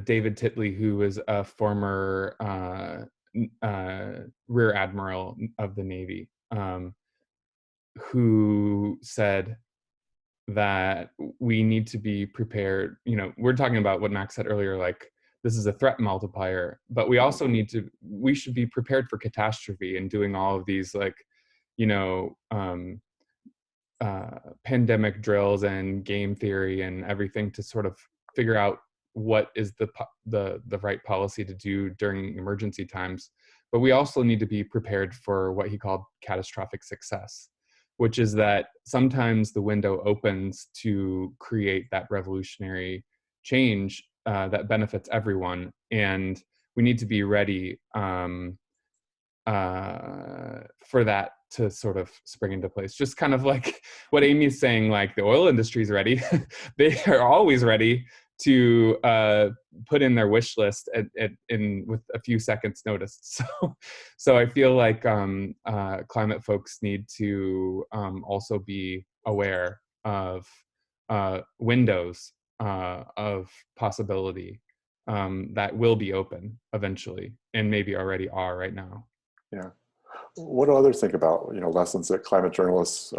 David Titley, who was a former Rear Admiral of the Navy, who said that we need to be prepared. We're talking about what Max said earlier, like this is a threat multiplier, but we also we should be prepared for catastrophe and doing all of these like, pandemic drills and game theory and everything to sort of figure out what is the right policy to do during emergency times. But we also need to be prepared for what he called catastrophic success, which is that sometimes the window opens to create that revolutionary change that benefits everyone. And we need to be ready for that to sort of spring into place. Just kind of like what Amy's saying, like the oil industry is ready. They are always ready to put in their wish list with a few seconds notice. So I feel like climate folks need to also be aware of windows of possibility that will be open eventually, and maybe already are right now. Yeah. What do others think about, lessons that climate journalists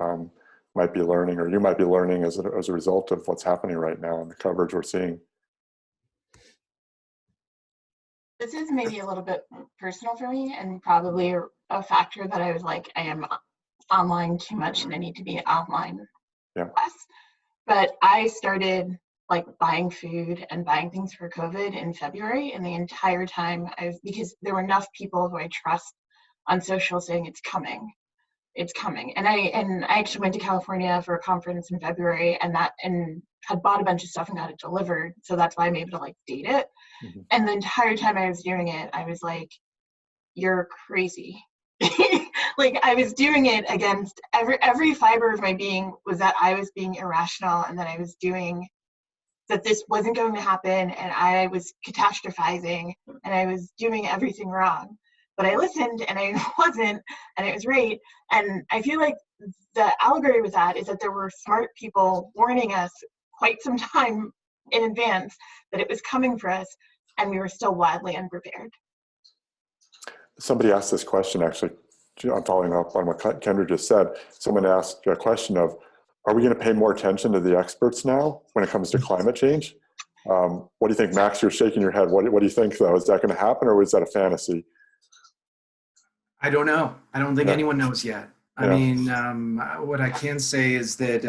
might be learning, or you might be learning as a result of what's happening right now and the coverage we're seeing? This is maybe a little bit personal for me, and probably a factor that I was like, I am online too much and I need to be offline less. But I started like buying food and buying things for COVID in February, and the entire time because there were enough people who I trust on social saying it's coming. And I actually went to California for a conference in February and had bought a bunch of stuff and got it delivered. So that's why I'm able to like date it. Mm-hmm. And the entire time I was doing it, I was like, you're crazy. Like I was doing it against every fiber of my being was that I was being irrational and that I was doing that this wasn't going to happen and I was catastrophizing and I was doing everything wrong. But I listened and I wasn't, and it was right. And I feel like the allegory with that is that there were smart people warning us quite some time in advance that it was coming for us, and we were still wildly unprepared. Somebody asked this question, actually. I'm following up on what Kendra just said. Someone asked a question of, are we going to pay more attention to the experts now when it comes to climate change? What do you think, Max? You're shaking your head. What do you think, though? Is that going to happen, or is that a fantasy? I don't know. I don't think anyone knows yet. I mean, what I can say is that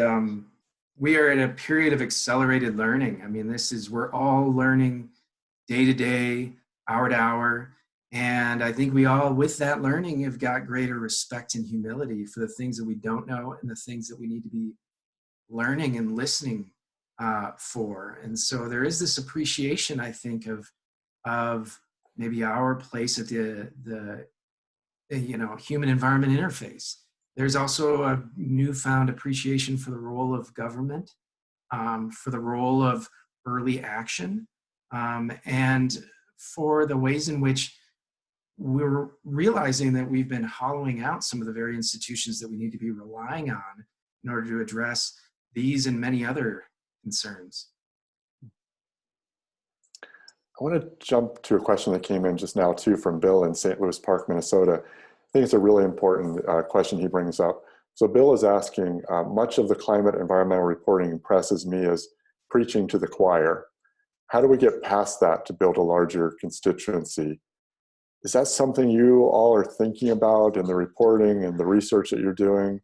we are in a period of accelerated learning. I mean, we're all learning day to day, hour to hour. And I think we all, with that learning, have got greater respect and humility for the things that we don't know and the things that we need to be learning and listening for. And so there is this appreciation, I think, of maybe our place at the human environment interface. There's also a newfound appreciation for the role of government, for the role of early action, and for the ways in which we're realizing that we've been hollowing out some of the very institutions that we need to be relying on in order to address these and many other concerns. I want to jump to a question that came in just now, too, from Bill in St. Louis Park, Minnesota. I think it's a really important question he brings up. So Bill is asking, much of the climate environmental reporting impresses me as preaching to the choir. How do we get past that to build a larger constituency? Is that something you all are thinking about in the reporting and the research that you're doing?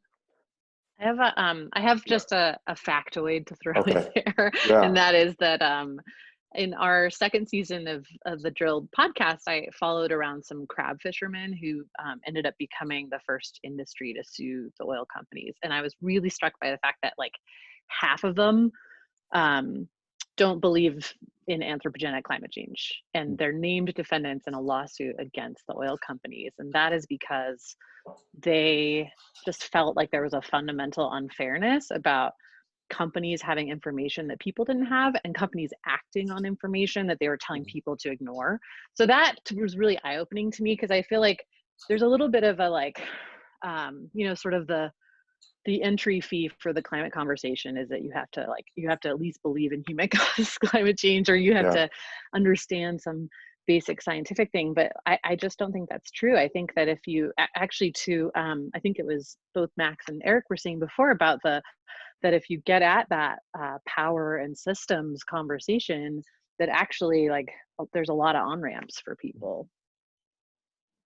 I have just a factoid to throw in there, Yeah. and that is that in our second season of the Drilled podcast, I followed around some crab fishermen who ended up becoming the first industry to sue the oil companies. And I was really struck by the fact that like half of them don't believe in anthropogenic climate change, and they're named defendants in a lawsuit against the oil companies. And that is because they just felt like there was a fundamental unfairness about companies having information that people didn't have, and companies acting on information that they were telling people to ignore. So that was really eye-opening to me, because I feel like there's a little bit of a like, sort of the entry fee for the climate conversation is that you have to at least believe in human caused climate change, or you have to understand some basic scientific thing. But I just don't think that's true. I think that if you actually I think it was both Max and Eric were saying before about that if you get at that power and systems conversation, that actually like there's a lot of on-ramps for people.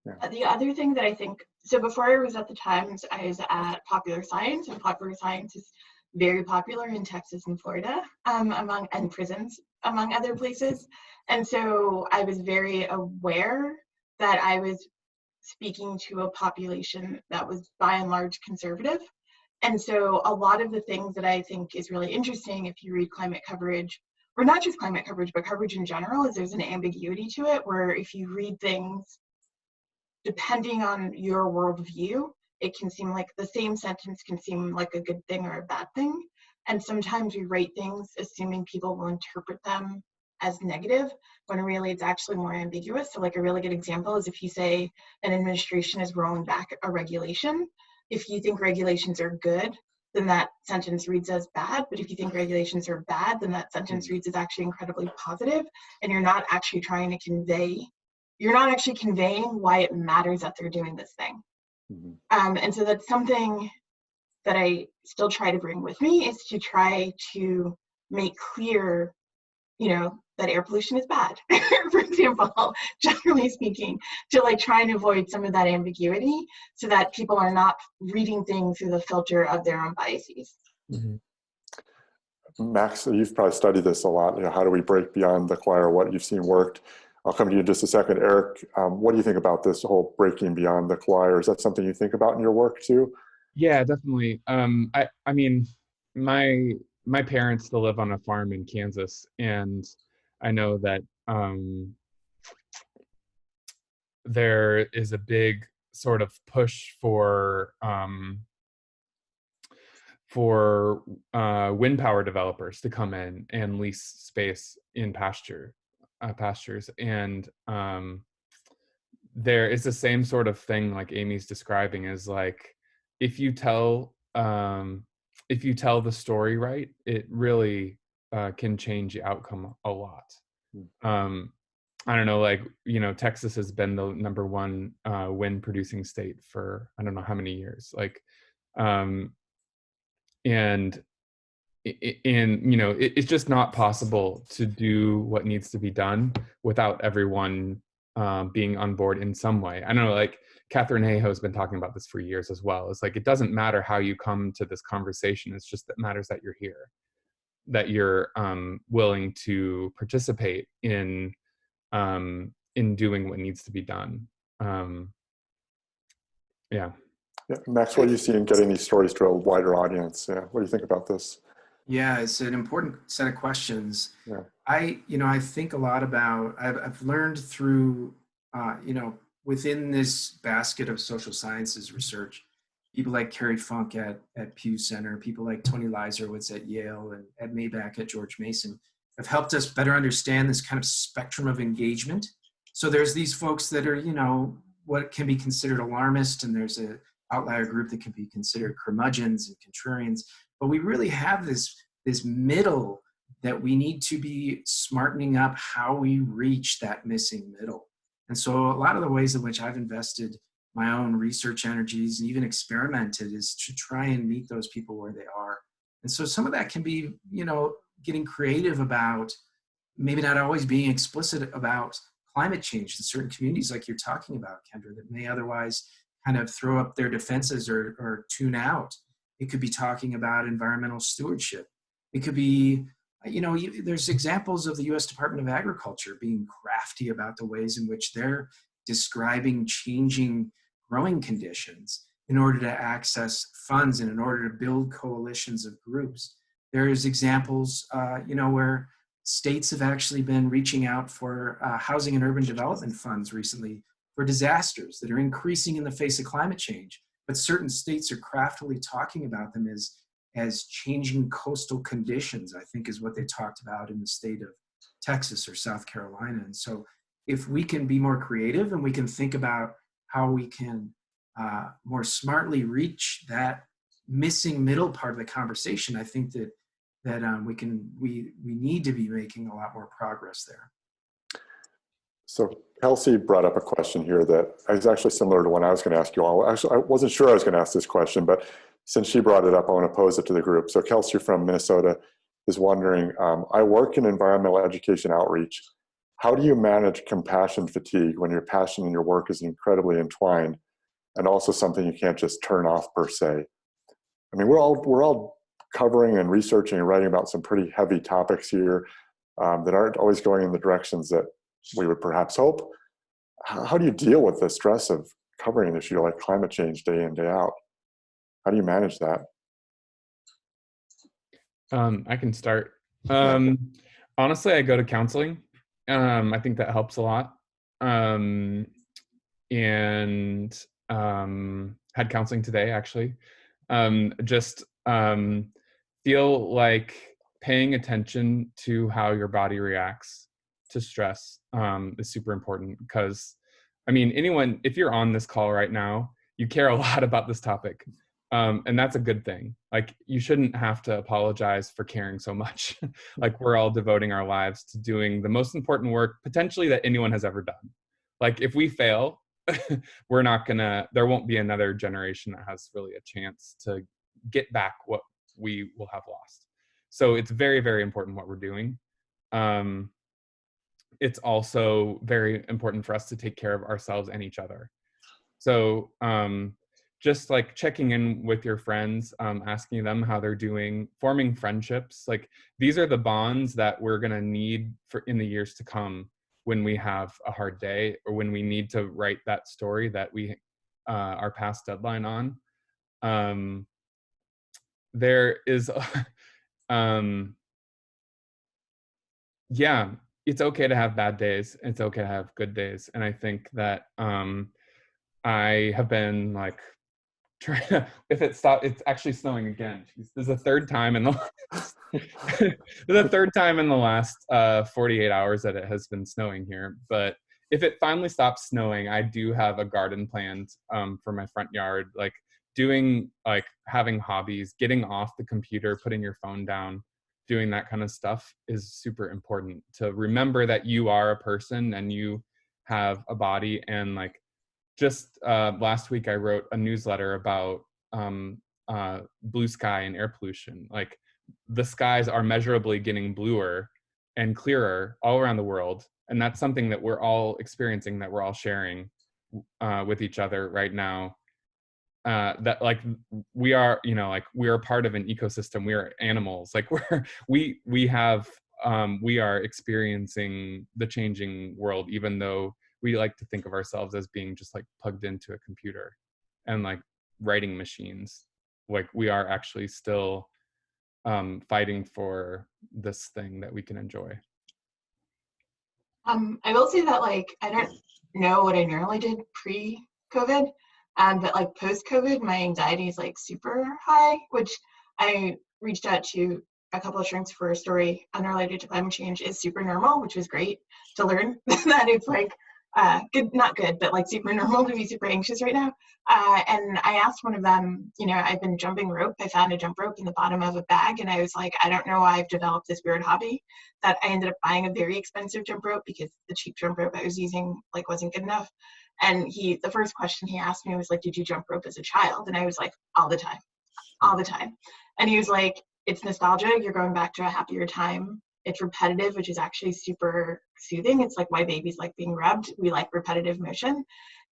Yeah. The other thing that I think, so before I was at the Times, I was at Popular Science, and Popular Science is very popular in Texas and Florida, and prisons, among other places. And so I was very aware that I was speaking to a population that was by and large conservative. And so a lot of the things that I think is really interesting if you read climate coverage, or not just climate coverage, but coverage in general, is there's an ambiguity to it, where if you read things, depending on your worldview, it can seem like the same sentence can seem like a good thing or a bad thing. And sometimes we write things assuming people will interpret them as negative, when really it's actually more ambiguous. So like a really good example is if you say an administration is rolling back a regulation, if you think regulations are good, then that sentence reads as bad. But if you think regulations are bad, then that sentence reads as actually incredibly positive, and you're not actually conveying why it matters that they're doing this thing. Mm-hmm. And so that's something that I still try to bring with me, is to try to make clear, that air pollution is bad, for example, generally speaking, to like try and avoid some of that ambiguity so that people are not reading things through the filter of their own biases. Mm-hmm. Max, you've probably studied this a lot. How do we break beyond the choir? What you've seen worked. I'll come to you in just a second. Eric, what do you think about this whole breaking beyond the choir? Is that something you think about in your work too? Yeah, definitely. I mean, my parents still live on a farm in Kansas, and I know that there is a big sort of push for for wind power developers to come in and lease space in pastures. And there is the same sort of thing like Amy's describing, is like, if you tell the story right, it really can change the outcome a lot. I don't know, like, Texas has been the #1 wind producing state for I don't know how many years. Like, and it's just not possible to do what needs to be done without everyone being on board in some way. I don't know, like Catherine Hayhoe has been talking about this for years as well. It's like, it doesn't matter how you come to this conversation. It's just that matters that you're here, that you're willing to participate in doing what needs to be done. Yeah. Max, what do you see in getting these stories to a wider audience? Yeah, what do you think about this? Yeah, it's an important set of questions. Yeah. I think a lot about, I've learned through, within this basket of social sciences research, people like Carrie Funk at Pew Center, people like Tony Leiserowitz at Yale, and Ed Maybach at George Mason have helped us better understand this kind of spectrum of engagement. So there's these folks that are, what can be considered alarmist, and there's a outlier group that can be considered curmudgeons and contrarians. But we really have this middle that we need to be smartening up how we reach that missing middle. And so a lot of the ways in which I've invested my own research energies and even experimented is to try and meet those people where they are. And so some of that can be, getting creative about, maybe not always being explicit about climate change in certain communities like you're talking about, Kendra, that may otherwise kind of throw up their defenses or tune out. It could be talking about environmental stewardship. It could be, there's examples of the US Department of Agriculture being crafty about the ways in which they're describing changing growing conditions in order to access funds and in order to build coalitions of groups. There's examples, where states have actually been reaching out for housing and urban development funds recently for disasters that are increasing in the face of climate change. But certain states are craftily talking about them as changing coastal conditions, I think is what they talked about in the state of Texas or South Carolina. And so if we can be more creative and we can think about how we can more smartly reach that missing middle part of the conversation, I think that we need to be making a lot more progress there. So Kelsey brought up a question here that is actually similar to one I was going to ask you all. Actually, I wasn't sure I was going to ask this question, but since she brought it up, I want to pose it to the group. So Kelsey from Minnesota is wondering, I work in environmental education outreach. How do you manage compassion fatigue when your passion and your work is incredibly entwined and also something you can't just turn off per se? I mean, we're all covering and researching and writing about some pretty heavy topics here that aren't always going in the directions that we would perhaps hope. How do you deal with the stress of covering an issue like climate change day in, day out? How do you manage that? I can start. Honestly, I go to counseling. I think that helps a lot. And had counseling today, actually. Just feel like paying attention to how your body reacts to stress is super important, because I mean, if you're on this call right now, you care a lot about this topic. And that's a good thing. Like, you shouldn't have to apologize for caring so much. Like, we're all devoting our lives to doing the most important work potentially that anyone has ever done. Like, if we fail, there won't be another generation that has really a chance to get back what we will have lost. So it's very, very important what we're doing. It's also very important for us to take care of ourselves and each other. So just like checking in with your friends, asking them how they're doing, forming friendships. Like, these are the bonds that we're going to need in the years to come when we have a hard day or when we need to write that story that we are past deadline on. There is, yeah, it's okay to have bad days. It's okay to have good days. And I think that I have been like if it stops, it's actually snowing again. Jeez, this is the third time in the the third time in the last 48 hours that it has been snowing here. But if it finally stops snowing, I do have a garden planned for my front yard, like having hobbies, getting off the computer, putting your phone down, doing that kind of stuff is super important to remember that you are a person and you have a body. And like just last week, I wrote a newsletter about blue sky and air pollution. Like the skies are measurably getting bluer and clearer all around the world. And that's something that we're all experiencing, that we're all sharing with each other right now. That like we are, we are part of an ecosystem. We are animals. Like we are experiencing the changing world, even though we like to think of ourselves as being just like plugged into a computer and like writing machines. Like we are actually still fighting for this thing that we can enjoy. I will say that like I don't know what I normally did pre-COVID, but like post-COVID, my anxiety is like super high, which I reached out to a couple of shrinks for a story unrelated to climate change is super normal, which was great to learn that it's like good, not good, but like super normal to be super anxious right now. And I asked one of them, I've been jumping rope. I found a jump rope in the bottom of a bag, and I was like, I don't know why I've developed this weird hobby. That I ended up buying a very expensive jump rope because the cheap jump rope I was using like wasn't good enough. And the first question he asked me was like, did you jump rope as a child? And I was like, all the time. And he was like, it's nostalgia. You're going back to a happier time. It's repetitive, which is actually super soothing. It's like why babies like being rubbed. We like repetitive motion,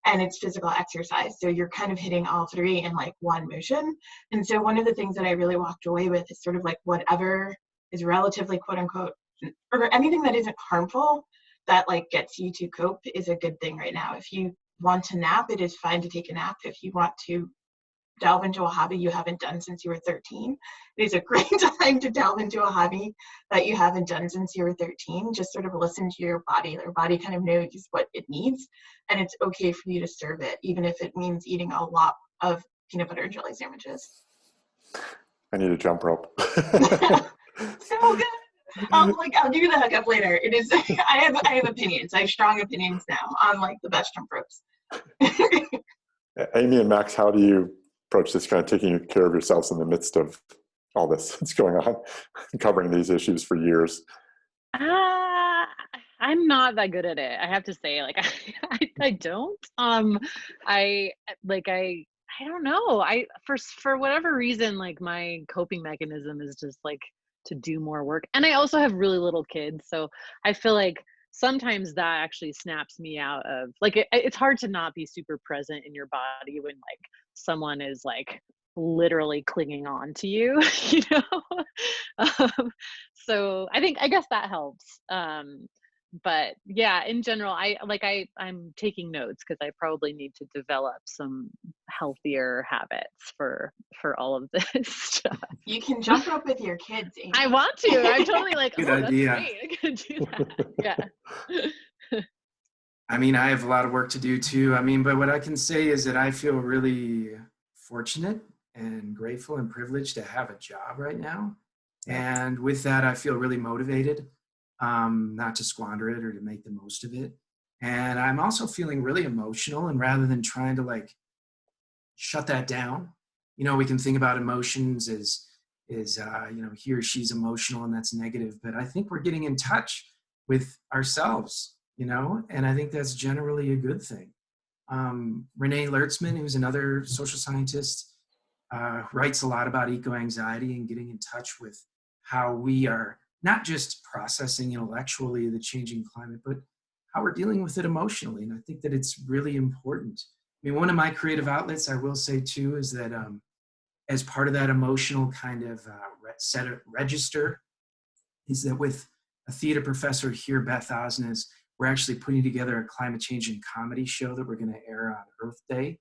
and it's physical exercise. So you're kind of hitting all three in like one motion. And so one of the things that I really walked away with is sort of like whatever is relatively quote unquote, or anything that isn't harmful that like gets you to cope is a good thing right now. If you want to nap, it is fine to take a nap. If you want to delve into a hobby you haven't done since you were 13, it is a great time to delve into a hobby that you haven't done since you were 13. Just sort of listen to your body. Your body kind of knows what it needs, and it's okay for you to serve it, even if it means eating a lot of peanut butter and jelly sandwiches. I need a jump rope. So good. I'll give you the hookup later. It is. I have opinions. I have strong opinions now on like the best jump ropes. Amy and Max, how do you approach this, kind of taking care of yourselves in the midst of all this that's going on, covering these issues for years? I'm not that good at it. I have to say, like, I don't. I don't know. For whatever reason, like my coping mechanism is just like to do more work. And I also have really little kids. So I feel like sometimes that actually snaps me out of like, it's hard to not be super present in your body when like someone is like literally clinging on to you, so I guess that helps. But yeah, in general, I'm taking notes because I probably need to develop some healthier habits for all of this stuff. You can jump rope with your kids, Amy. I want to. I'm totally like, Good that's idea. great. I can do that. Yeah. I mean, I have a lot of work to do too. I mean, but what I can say is that I feel really fortunate and grateful and privileged to have a job right now. And with that, I feel really motivated, not to squander it or to make the most of it. And I'm also feeling really emotional, and rather than trying to like shut that down, we can think about emotions as he or she's emotional and that's negative, but I think we're getting in touch with ourselves, and I think that's generally a good thing. Renee Lertzman, who's another social scientist, writes a lot about eco-anxiety and getting in touch with how we are not just processing intellectually the changing climate, but how we're dealing with it emotionally. And I think that it's really important. I mean, one of my creative outlets, I will say too, is that as part of that emotional kind of register, is that with a theater professor here, Beth Osnes, we're actually putting together a climate change and comedy show that we're going to air on Earth Day.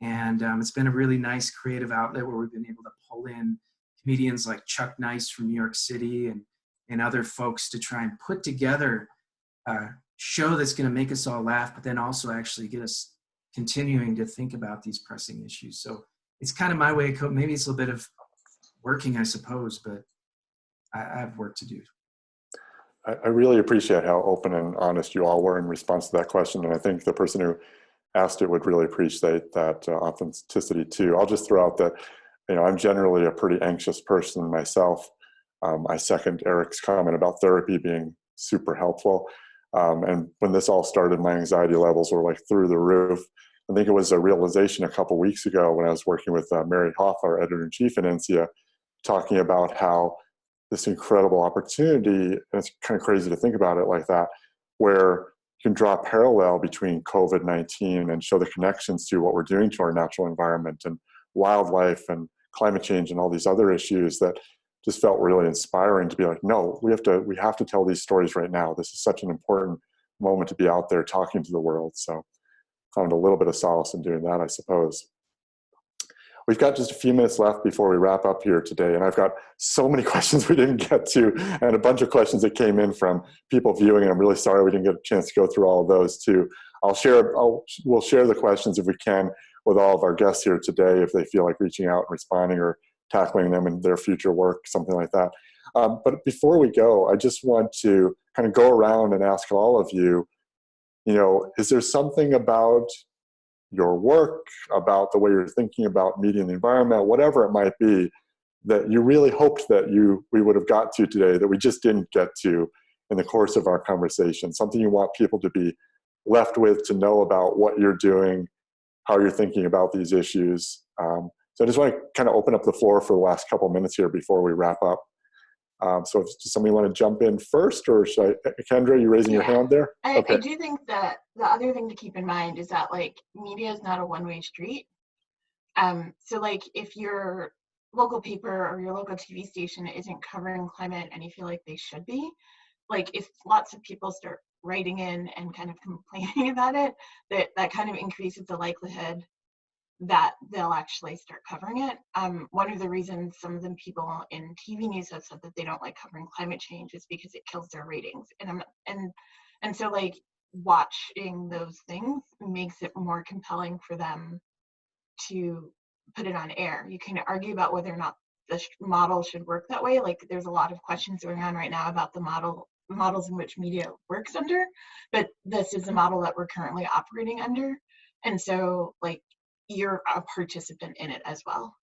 And it's been a really nice creative outlet where we've been able to pull in comedians like Chuck Nice from New York City and other folks to try and put together a show that's going to make us all laugh, but then also actually get us continuing to think about these pressing issues. So it's kind of my way of coping. Maybe it's a little bit of working, I suppose, but I have work to do. I really appreciate how open and honest you all were in response to that question. And I think the person who asked it would really appreciate that authenticity too. I'll just throw out that, I'm generally a pretty anxious person myself. I second Eric's comment about therapy being super helpful. And when this all started, my anxiety levels were like through the roof. I think it was a realization a couple of weeks ago when I was working with Mary Hoff, our editor-in-chief in NCIA, talking about how this incredible opportunity, and it's kind of crazy to think about it like that, where you can draw a parallel between COVID-19 and show the connections to what we're doing to our natural environment and wildlife and climate change and all these other issues that just felt really inspiring to be like, no, we have to tell these stories right now. This is such an important moment to be out there talking to the world. So I found a little bit of solace in doing that, I suppose. We've got just a few minutes left before we wrap up here today, and I've got so many questions we didn't get to, and a bunch of questions that came in from people viewing, and I'm really sorry we didn't get a chance to go through all of those too. We'll share the questions if we can with all of our guests here today, if they feel like reaching out and responding or tackling them in their future work, something like that. But before we go, I just want to kind of go around and ask all of you, is there something about your work, about the way you're thinking about media and the environment, whatever it might be, that you really hoped that we would have got to today that we just didn't get to in the course of our conversation, something you want people to be left with, to know about what you're doing, how you're thinking about these issues. So I just want to kind of open up the floor for the last couple of minutes here before we wrap up. So does somebody want to jump in first, or should Kendra, you raising your hand there? Okay. I do think that the other thing to keep in mind is that media is not a one-way street. So if your local paper or your local TV station isn't covering climate and you feel like they should be, if lots of people start writing in and kind of complaining about it, that kind of increases the likelihood that they'll actually start covering it. One of the reasons some of the people in TV news have said that they don't like covering climate change is because it kills their ratings. And so watching those things makes it more compelling for them to put it on air. You can argue about whether or not the model should work that way. There's a lot of questions going on right now about the models in which media works under, but this is a model that we're currently operating under. And so you're a participant in it as well.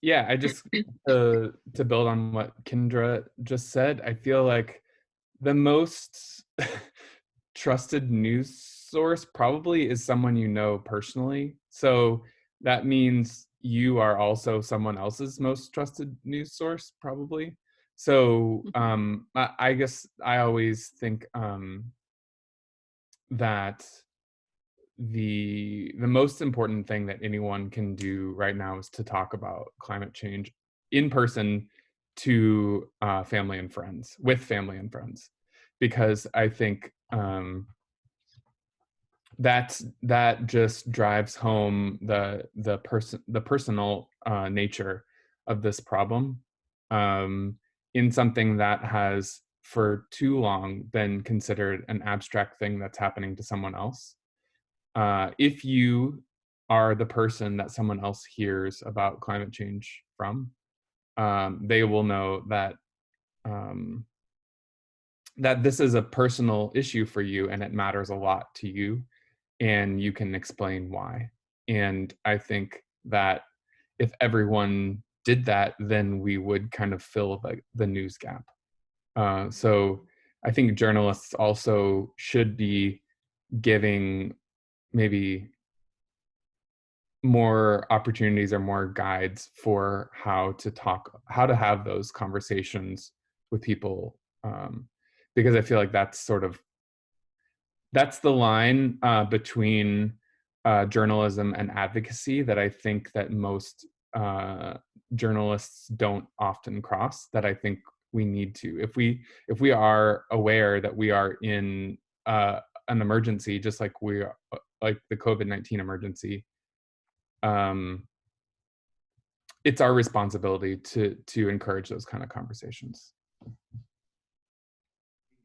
Yeah, I just to build on what Kendra just said, I feel like the most trusted news source probably is someone you know personally. So that means you are also someone else's most trusted news source, probably. So I guess I always think that the most important thing that anyone can do right now is to talk about climate change in person to family and friends, with family and friends, because I think that just drives home the personal nature of this problem, in something that has for too long been considered an abstract thing that's happening to someone else. If you are the person that someone else hears about climate change from, they will know that that this is a personal issue for you and it matters a lot to you, and you can explain why. And I think that if everyone did that, then we would kind of fill the news gap. So I think journalists also should be giving maybe more opportunities or more guides for how to have those conversations with people, because I feel like that's the line between journalism and advocacy that I think that most journalists don't often cross, that I think we need to. If we are aware that we are in an emergency, just like we are, like the COVID-19 emergency, it's our responsibility to encourage those kind of conversations.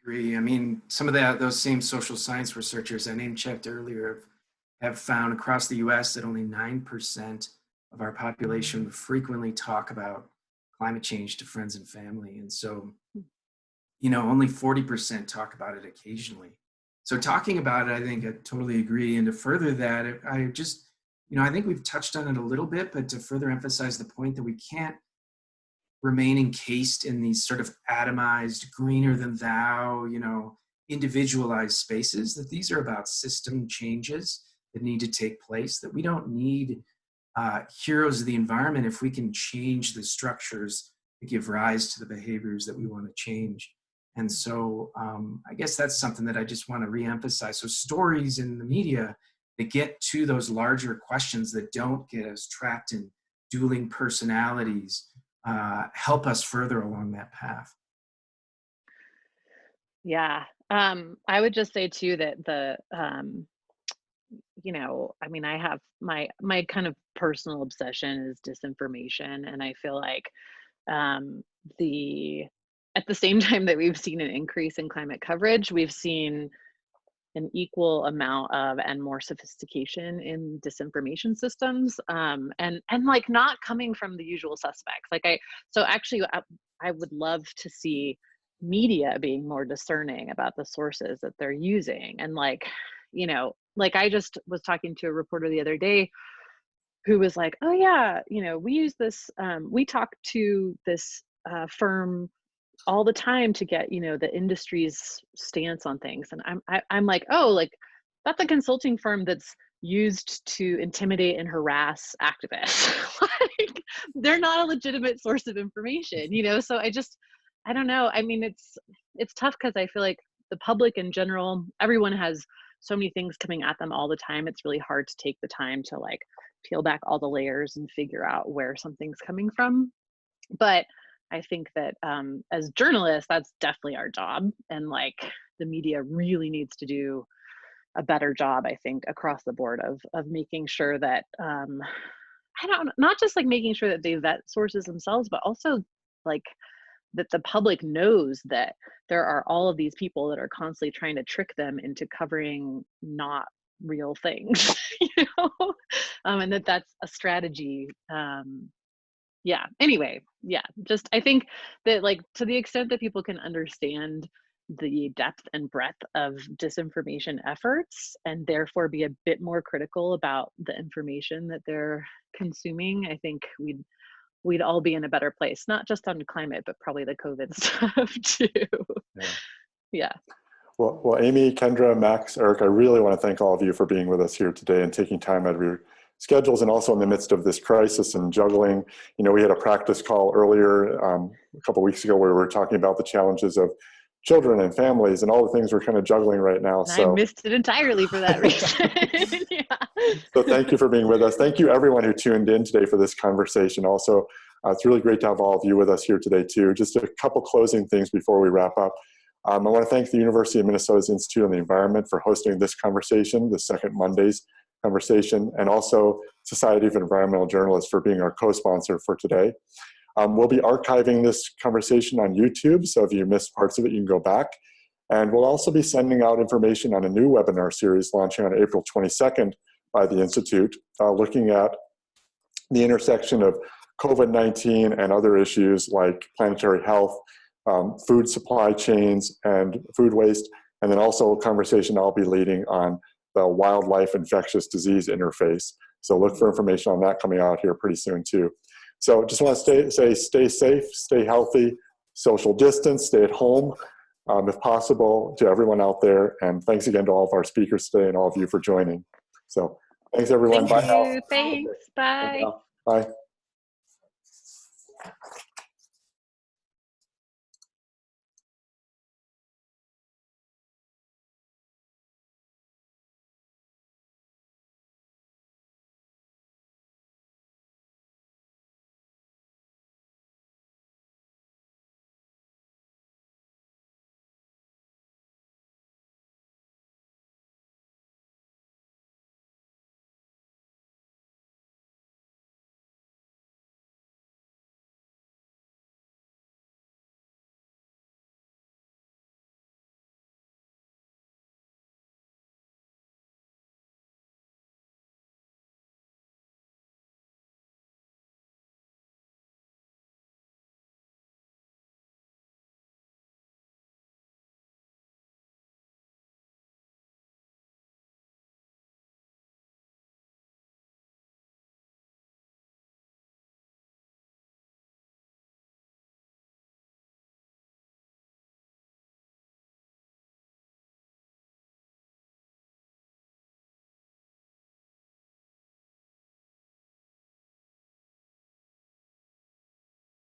agree. I mean, some of those same social science researchers I name checked earlier have found across the US that only 9% of our population frequently talk about climate change to friends and family. And so, only 40% talk about it occasionally. So talking about it, I think I totally agree. And to further that, I just, I think we've touched on it a little bit, but to further emphasize the point that we can't remain encased in these sort of atomized, greener than thou, individualized spaces, that these are about system changes that need to take place, that we don't need heroes of the environment if we can change the structures that give rise to the behaviors that we want to change. And so I guess that's something that I just want to reemphasize. So stories in the media that get to those larger questions, that don't get us trapped in dueling personalities, help us further along that path. Yeah. I would just say too that I have my kind of personal obsession is disinformation. And I feel like at the same time that we've seen an increase in climate coverage, we've seen an equal amount of and more sophistication in disinformation systems, and like not coming from the usual suspects. I would love to see media being more discerning about the sources that they're using. And I just was talking to a reporter the other day who was like, oh yeah, we use this, we talk to this firm all the time to get, the industry's stance on things. And I'm like, oh, like that's a consulting firm that's used to intimidate and harass activists. Like they're not a legitimate source of information, So I don't know. I mean, it's tough because I feel like the public in general, everyone has so many things coming at them all the time. It's really hard to take the time to like peel back all the layers and figure out where something's coming from. But I think that as journalists, that's definitely our job. And like the media really needs to do a better job, I think, across the board of making sure that not just like making sure that they vet sources themselves, but also like that the public knows that there are all of these people that are constantly trying to trick them into covering not real things, and that's a strategy. Anyway, just I think that like to the extent that people can understand the depth and breadth of disinformation efforts and therefore be a bit more critical about the information that they're consuming, I think we'd all be in a better place, not just on climate, but probably the COVID stuff too. Yeah. Well, Amy, Kendra, Max, Eric, I really want to thank all of you for being with us here today and taking time out of your schedules, and also in the midst of this crisis and juggling. We had a practice call earlier a couple of weeks ago where we were talking about the challenges of children and families and all the things we're kind of juggling right now. So I missed it entirely for that reason. So thank you for being with us. Thank you everyone who tuned in today for this conversation. Also, it's really great to have all of you with us here today too. Just a couple closing things before we wrap up. I want to thank the University of Minnesota's Institute on the Environment for hosting this conversation, the second Monday's conversation, and also Society of Environmental Journalists for being our co-sponsor for today. We'll be archiving this conversation on YouTube, so if you missed parts of it, you can go back. And we'll also be sending out information on a new webinar series launching on April 22nd by the Institute, looking at the intersection of COVID-19 and other issues like planetary health, food supply chains and food waste, and then also a conversation I'll be leading on the wildlife infectious disease interface. So look for information on that coming out here pretty soon too. So just want to stay safe, stay healthy, social distance, stay at home if possible, to everyone out there. And thanks again to all of our speakers today and all of you for joining. So thanks everyone. Thank you. Thanks. Bye. Bye.